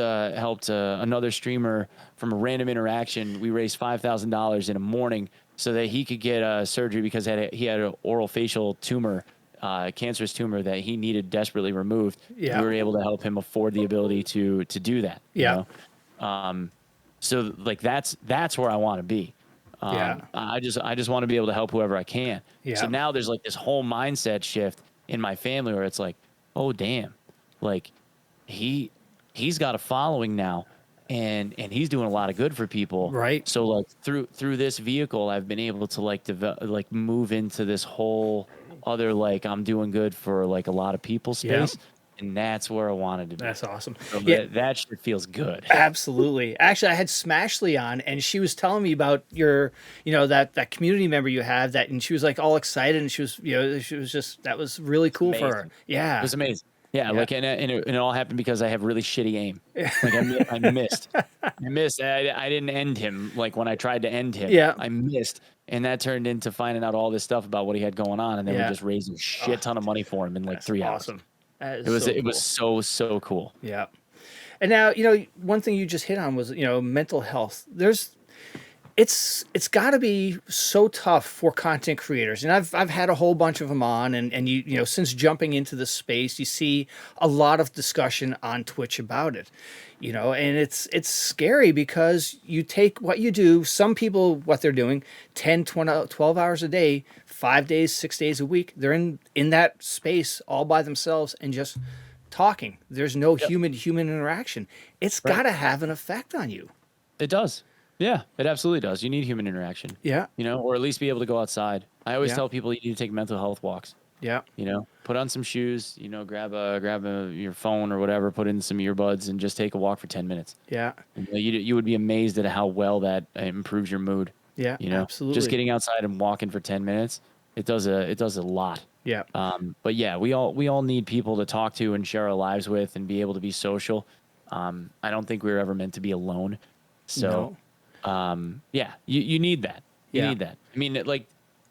another streamer from a random interaction. We raised $5,000 in a morning so that he could get surgery because he had an oral facial tumor, cancerous tumor that he needed desperately removed. Yeah. We were able to help him afford the ability to do that. Yeah. You know? So like that's where I want to be. I just want to be able to help whoever I can. Yeah. So now there's like this whole mindset shift in my family where it's like, oh damn, like he's got a following now, and he's doing a lot of good for people. Right. So like through this vehicle, I've been able to like develop, move into this whole other like I'm doing good for like a lot of people space. And that's where I wanted to be. That's awesome. So that shit feels good. Absolutely. Actually, I had Smashley on, and she was telling me about your, that community member you have that, and she was like all excited, and she was just, that was really cool for her. Yeah. It was amazing. Yeah. Like, and it all happened because I have really shitty aim. Like I missed. I didn't end him. Like when I tried to end him, I missed. And that turned into finding out all this stuff about what he had going on. And then we just raised a shit ton of money for him in like 3 hours. Awesome. It was so cool. Yeah. And now, one thing you just hit on was, mental health. It's got to be so tough for content creators. And I've had a whole bunch of them on, and since jumping into the space, you see a lot of discussion on Twitch about it. And it's scary because you take what you do, some people, what they're doing 10, 20, 12 hours a day, 5 days, 6 days a week, they're in that space all by themselves and just talking. There's no human interaction. It's got to have an effect on you. It does. Yeah, it absolutely does. You need human interaction. Yeah. Or at least be able to go outside. I always tell people you need to take mental health walks. Yeah. Put on some shoes, grab your phone or whatever, put in some earbuds and just take a walk for 10 minutes. Yeah. You would be amazed at how well that improves your mood. Yeah, absolutely. Just getting outside and walking for 10 minutes, it does a lot. Yeah. But yeah, we all need people to talk to and share our lives with and be able to be social. I don't think we were ever meant to be alone. So, you need that. You need that. I mean,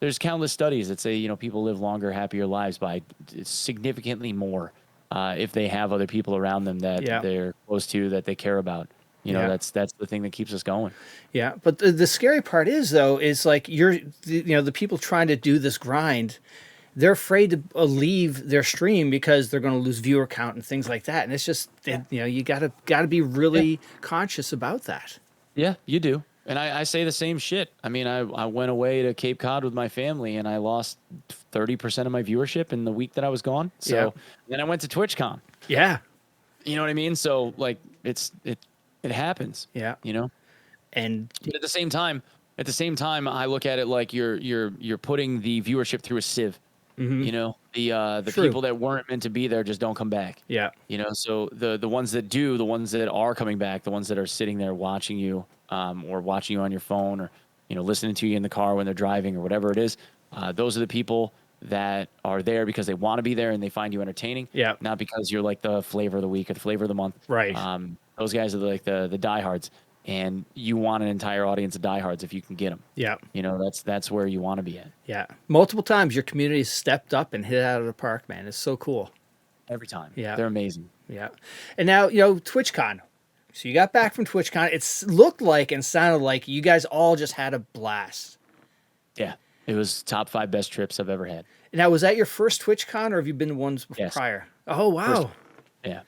there's countless studies that say, people live longer, happier lives by significantly more if they have other people around them that they're close to, that they care about. That's the thing that keeps us going. Yeah, but the scary part is like the people trying to do this grind, they're afraid to leave their stream because they're going to lose viewer count and things like that. And it's just you gotta be really conscious about that. Yeah, you do. And I say the same shit. I mean, I went away to Cape Cod with my family and I lost 30% of my viewership in the week that I was gone. So then I went to TwitchCon. Yeah. You know what I mean? So like it happens. Yeah. And but at the same time, at the same time, I look at it like you're putting the viewership through a sieve. You know, the True. people that weren't meant to be there just don't come back. Yeah. You know, so the ones that do, the ones that are coming back, the ones that are sitting there watching you, or watching you on your phone, or listening to you in the car when they're driving or whatever it is, those are the people that are there because they want to be there and they find you entertaining. Yeah. Not because you're like the flavor of the week or the flavor of the month. Right. Those guys are like the diehards, and you want an entire audience of diehards if you can get them. Yeah. That's where you want to be at. Yeah. Multiple times your community has stepped up and hit it out of the park, man. It's so cool. Every time. Yeah. They're amazing. Yeah. And now, TwitchCon. So you got back from TwitchCon. It looked like and sounded like you guys all just had a blast. Yeah. It was top 5 best trips I've ever had. Now, was that your first TwitchCon, or have you been to ones Yes. prior? Oh, wow. Yeah.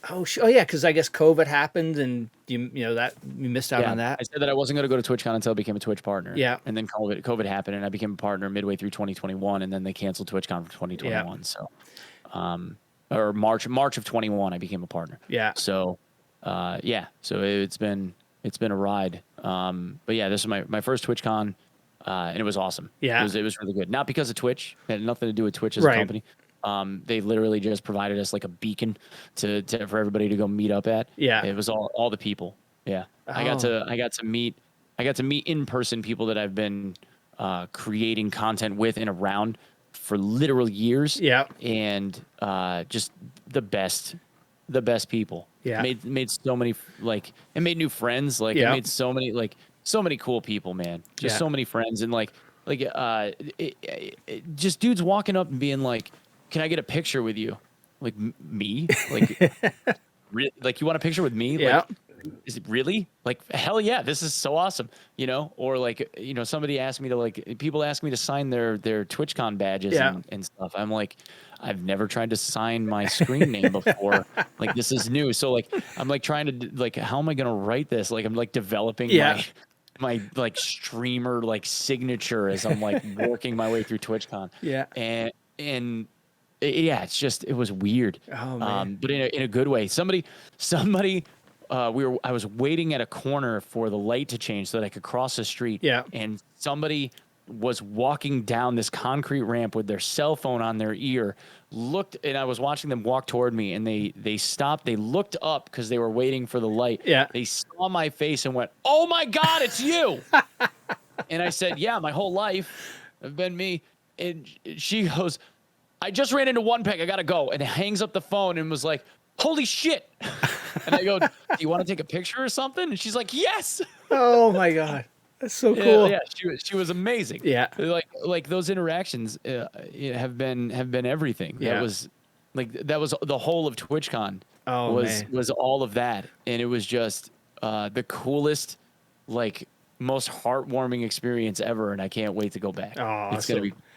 Oh, yeah, because I guess COVID happened and you missed out on that. I said that I wasn't going to go to TwitchCon until I became a Twitch partner. Yeah. And then COVID happened, and I became a partner midway through 2021, and then they canceled TwitchCon for 2021. Yeah. So, or March of 21, I became a partner. Yeah. So, So it's been a ride. But yeah, this is my first TwitchCon, and it was awesome. Yeah. It was really good. Not because of Twitch. It had nothing to do with Twitch as a company. They literally just provided us like a beacon for everybody to go meet up at. Yeah. It was all the people. Yeah. Oh. I got to meet in person people that I've been creating content with and around for literal years. Yeah. And just the best people. Yeah. Made so many and made new friends. I made so many cool people, man. Just so many friends, and just dudes walking up and being like, "Can I get a picture with you?" Like, me? Like you want a picture with me? Yeah. Like, is it really? Like, hell yeah, this is so awesome. Or somebody asked me to people ask me to sign their TwitchCon badges and stuff. I'm like, I've never tried to sign my screen name before. This is new. So I'm trying to how am I gonna write this? I'm developing my streamer signature as I'm working my way through TwitchCon. Yeah. And yeah, it was weird. Oh man. But in a good way. I was waiting at a corner for the light to change so that I could cross the street. Yeah. And somebody was walking down this concrete ramp with their cell phone on their ear, and I was watching them walk toward me, and they stopped. They looked up because they were waiting for the light. Yeah. They saw my face and went, "Oh my God, it's you." And I said, "Yeah, my whole life have been me." And she goes, "I just ran into OnePeg. I got to go." And hangs up the phone and was like, "Holy shit." And I go, "Do you want to take a picture or something?" And she's like, "Yes." Oh my God. That's so cool. Yeah, she was amazing. Yeah. Like those interactions have been everything. Yeah. That was the whole of TwitchCon. Oh, was all of that. And it was just the coolest, most heartwarming experience ever, and I can't wait to go back. Oh,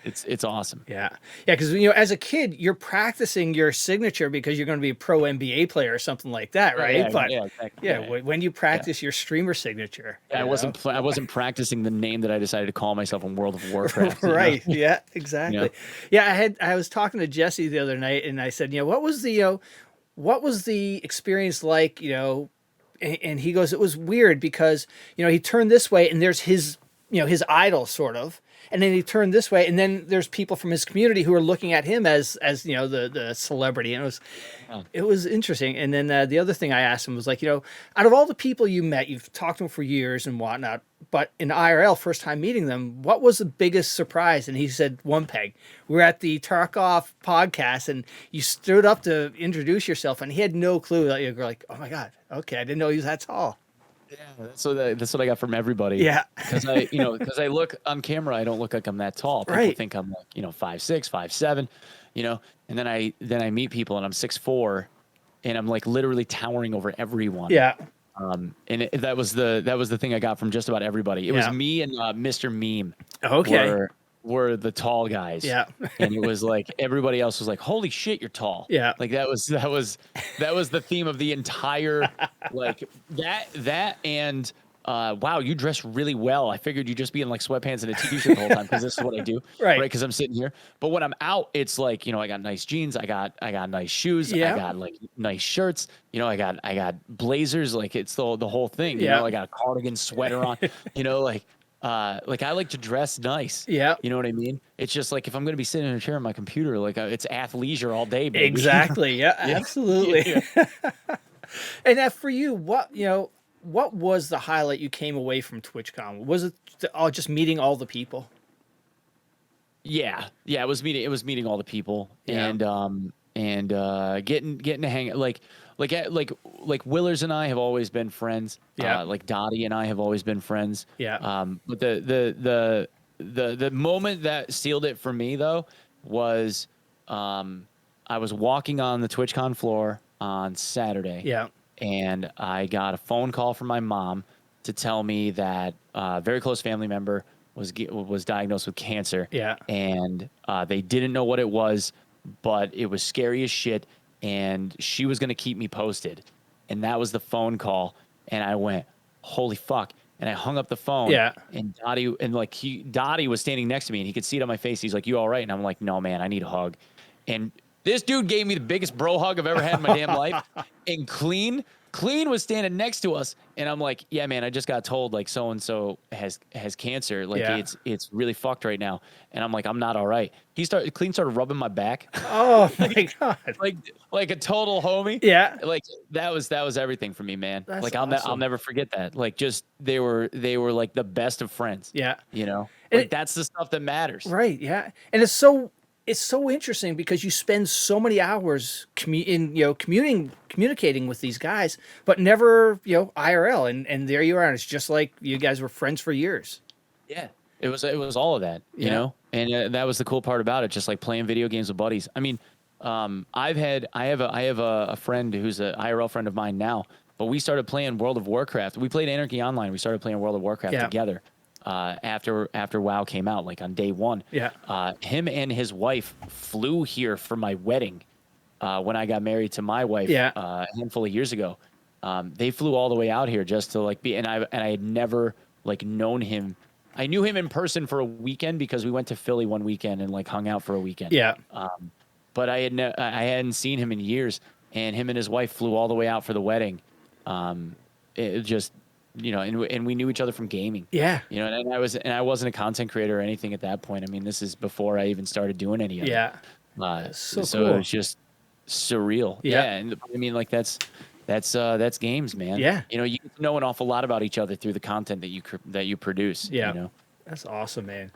it's awesome. Yeah. Yeah, because as a kid, you're practicing your signature because you're going to be a pro NBA player or something like that, right? Exactly. When you practice your streamer signature. I wasn't practicing the name that I decided to call myself in World of Warcraft. Right. Yeah, exactly. Yeah, I was talking to Jesse the other night, and I said, what was the experience like, and he goes, it was weird because, he turned this way and there's his idol sort of. And then he turned this way, and then there's people from his community who are looking at him as the celebrity, and it was interesting. And then the other thing I asked him was out of all the people you met, you've talked to them for years and whatnot, but in IRL, first time meeting them, what was the biggest surprise? And he said, OnePeg. We were at the Tarkov podcast, and you stood up to introduce yourself, and he had no clue that you were like, oh my God, okay, I didn't know he was that tall. Yeah, that's what I got from everybody. Yeah, because I look on camera, I don't look like I'm that tall. People think I'm 5'6", 5'7", and then I meet people and I'm 6'4", and I'm literally towering over everyone. Yeah. And that was the thing I got from just about everybody. It was me and Mr. Meme. Okay. Were the tall guys. Yeah. And it was everybody else was like, holy shit, you're tall. Yeah. That was the theme of the entire that and wow, you dress really well. I figured you'd just be in sweatpants and a t-shirt the whole time because this is what I do. Right. Because I'm sitting here. But when I'm out, it's I got nice jeans, I got nice shoes, I got nice shirts, I got blazers, it's the whole thing. I got a cardigan, sweater on, like I like to dress nice. Yeah. You know what I mean? It's just like if I'm gonna be sitting in a chair on my computer, like it's athleisure all day, baby. Exactly. Yeah, Yeah. absolutely. Yeah. And now for you, what was the highlight you came away from TwitchCon? Was it just meeting all the people? Yeah, it was meeting all the people, Yeah. and getting to hang like Willerz and I have always been friends. Yeah. Like Dotty and I have always been friends. Yeah. But the moment that sealed it for me though was I was walking on the TwitchCon floor on Saturday. Yeah. And I got a phone call from my mom to tell me that a very close family member was diagnosed with cancer. Yeah. And they didn't know what it was, but it was scary as shit. And she was going to keep me posted. And that was the phone call. And I went, holy fuck. And I hung up the phone. Yeah. And Dotty was standing next to me and he could see it on my face. He's like, you all right? And I'm like, no, man, I need a hug. And this dude gave me the biggest bro hug I've ever had in my damn life. And Clean was standing next to us, and I'm like, "Yeah, man, I just got told like so and so has cancer. Like it's really fucked right now." And I'm like, "I'm not all right." Clean started rubbing my back. Oh my god! like a total homie. Yeah. Like that was everything for me, man. That's like awesome. I'll never forget that. Like just they were like the best of friends. Yeah. You know, And like that's the stuff that matters. Right. Yeah. And it's so interesting because you spend so many hours communicating with these guys, but never, IRL. And there you are. And it's just like you guys were friends for years. Yeah. It was all of that, you know, and that was the cool part about it. Just like playing video games with buddies. I mean, I have a friend who's an IRL friend of mine now, but we started playing World of Warcraft. We played Anarchy Online. We started playing World of Warcraft together. After WoW came out, like on day one. Yeah. Him and his wife flew here for my wedding when I got married to my wife a handful of years ago. They flew all the way out here just to like be, and I had never like known him. I knew him in person for a weekend because we went to Philly one weekend and like hung out for a weekend. Yeah. But I hadn't seen him in years, and him and his wife flew all the way out for the wedding. It just, and we knew each other from gaming. Yeah. And I wasn't a content creator or anything at that point. I mean, this is before I even started doing any of it. Yeah. So cool. it was just surreal. Yeah. And I mean, like that's games, man. Yeah. You get to know an awful lot about each other through the content that you produce. Yeah. That's awesome, man.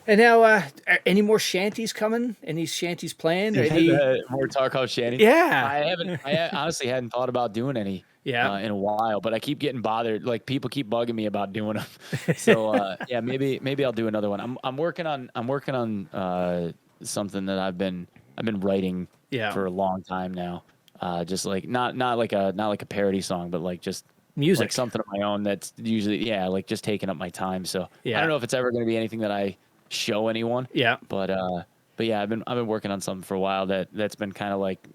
And now, are any more shanties coming? Any shanties planned? Or any... More Tarkov shanties? Yeah. I honestly hadn't thought about doing any in a while, but I keep getting bothered. Like people keep bugging me about doing them. So maybe I'll do another one. I'm working on something that I've been writing for a long time now. Just like not like a parody song, but like just music, like something of my own that's usually like just taking up my time. So I don't know if it's ever going to be anything that I show anyone. Yeah. But yeah, I've been working on something for a while that's been kind of like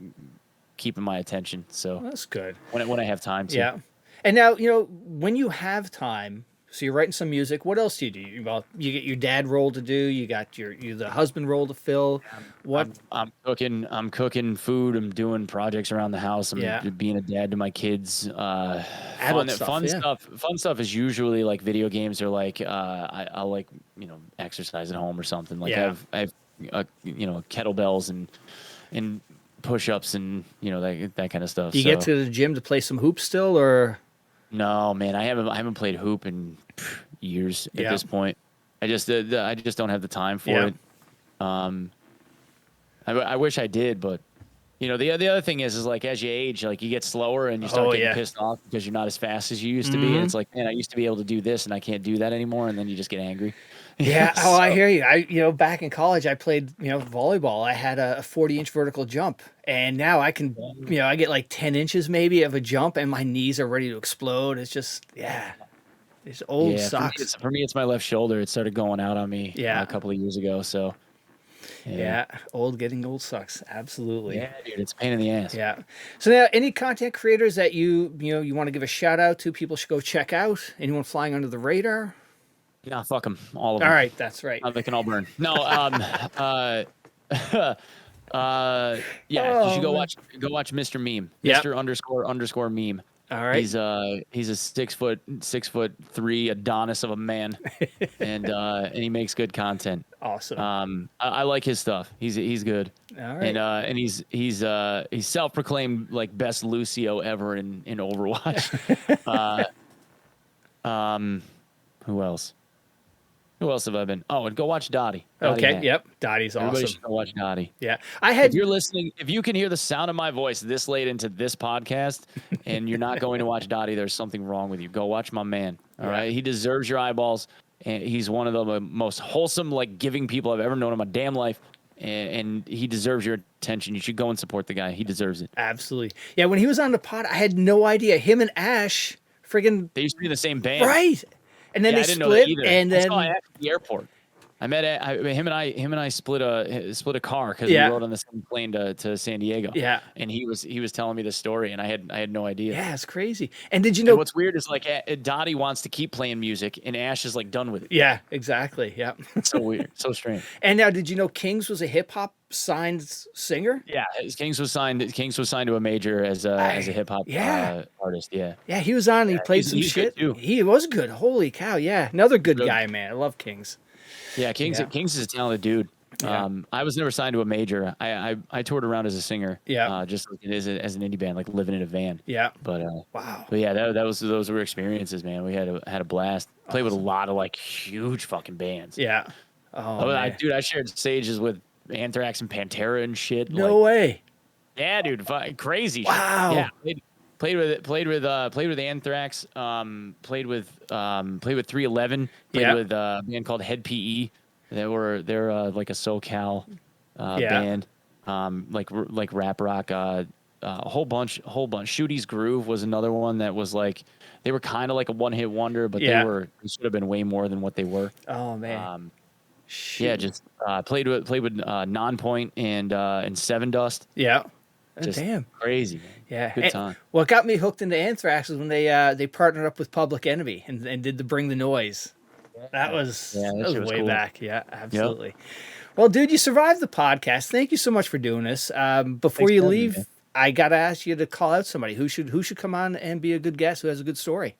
keeping my attention. So that's good when I have time to. Yeah. And now, when you have time, so you're writing some music, what else do you do? Well, you get your dad role to do, you got the husband role to fill. What? I'm cooking food, I'm doing projects around the house, I'm being a dad to my kids. Fun stuff is usually like video games or like I'll like, exercise at home or something. Like I have kettlebells and push-ups and that kind of stuff. Do you get to the gym to play some hoops still, or? No, man, I haven't played hoop in years at this point. I just don't have the time for it. I wish I did, but the other thing is like as you age, like you get slower and you start getting pissed off because you're not as fast as you used to be. And it's like, man, I used to be able to do this and I can't do that anymore, and then you just get angry. Yeah. Oh, I hear you. Back in college, I played, volleyball. I had a 40-inch vertical jump, and now I can, I get like 10 inches maybe of a jump, and my knees are ready to explode. It's just, it's old sucks. For me, it's my left shoulder. It started going out on me a couple of years ago. So, getting old sucks. Absolutely. Yeah, dude, it's a pain in the ass. Yeah. So now, any content creators that you want to give a shout out to, people should go check out? Anyone flying under the radar? Nah, fuck them. All of them. All right, that's right. They can all burn. No, you should go watch Mr. Meme. Mr. __meme. All right. He's a 6'3" Adonis of a man, and he makes good content. Awesome. I like his stuff. He's good. All right. And he's self-proclaimed like best Lucio ever in Overwatch. Who else? Who else have I been? Oh, and go watch Dotty. Okay. Man. Yep. Dotty's Everybody awesome. should go watch Dotty. Yeah. If you're listening, if you can hear the sound of my voice this late into this podcast and you're not going to watch Dotty, there's something wrong with you. Go watch my man. All right. He deserves your eyeballs. And he's one of the most wholesome, like giving people I've ever known in my damn life. And he deserves your attention. You should go and support the guy. He deserves it. Absolutely. Yeah. When he was on the pod, I had no idea. Him and Ash friggin' They used to be in the same band. right. And then Yeah, they I didn't know that split, either. and then I saw Ash at the airport. I met him and I split a car because Yeah. we rode on the same plane to San Diego. Yeah. And he was telling me the story, and I had no idea. yeah, it's crazy. And did you And know? what's weird is like Dotty wants to keep playing music, and Ash is like done with it. Yeah, exactly. Yeah. It's so weird, so strange. And now, did you know Kiings was a hip hop signed singer? Yeah, Kiings was signed to a major as a hip hop yeah. artist. Yeah. Yeah, he was on. He played some he's good shit. too. He was good. Holy cow! Yeah, another good Really? guy, man. I love Kiings. Yeah, Kiings is a talented dude. Yeah. I was never signed to a major. I toured around as a singer. Yeah. Just like as an indie band, like living in a van. Yeah. But Wow. But yeah, those were experiences, man. We had a blast. Played with a lot of like huge fucking bands. Yeah. Oh, man. Dude, I shared stages with Anthrax and Pantera and shit. No way. Yeah, dude, crazy. Wow. Shit. Yeah, played with Anthrax. Played with 311. Played with a band called Head PE. They're like a SoCal band. Like rap rock. A whole bunch. Shooty's Groove was another one that was like they were kind of like a one-hit wonder, but they should have been way more than what they were. Oh man. Yeah, just played with Nonpoint and Seven Dust. Yeah. Just damn. Crazy, man. Yeah. Good time. What got me hooked into Anthrax was when they partnered up with Public Enemy and did the Bring the Noise. That was way cool. back. Yeah, absolutely. Yep. Well, dude, you survived the podcast. Thank you so much for doing this. Before you leave, I got to ask you to call out somebody who should come on and be a good guest who has a good story.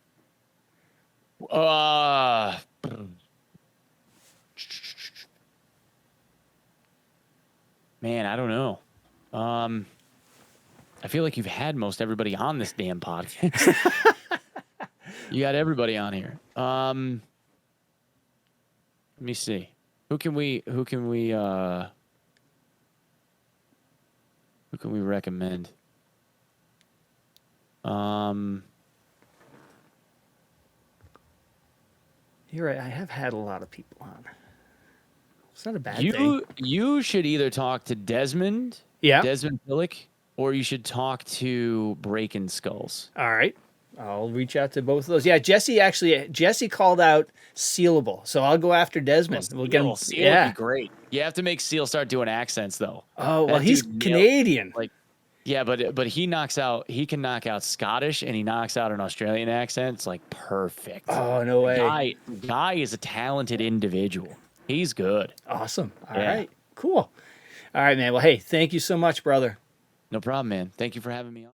Man, I don't know. I feel like you've had most everybody on this damn podcast. You got everybody on here. Let me see. Who can we recommend? You're right. I have had a lot of people on. It's not a bad thing. You should either talk to Desmond Billick, or you should talk to Breaking Skullz. All right. I'll reach out to both of those. Yeah, Jesse called out Sealable, so I'll go after Desmond. We'll get him. Seal would be great. You have to make Seal start doing accents though. Oh well, he's Canadian. Yeah, but he can knock out Scottish, and he knocks out an Australian accent. It's like perfect. Oh no way. Guy is a talented individual. He's good. Awesome. All right. Cool. All right, man. Well, hey, thank you so much, brother. No problem, man. Thank you for having me on.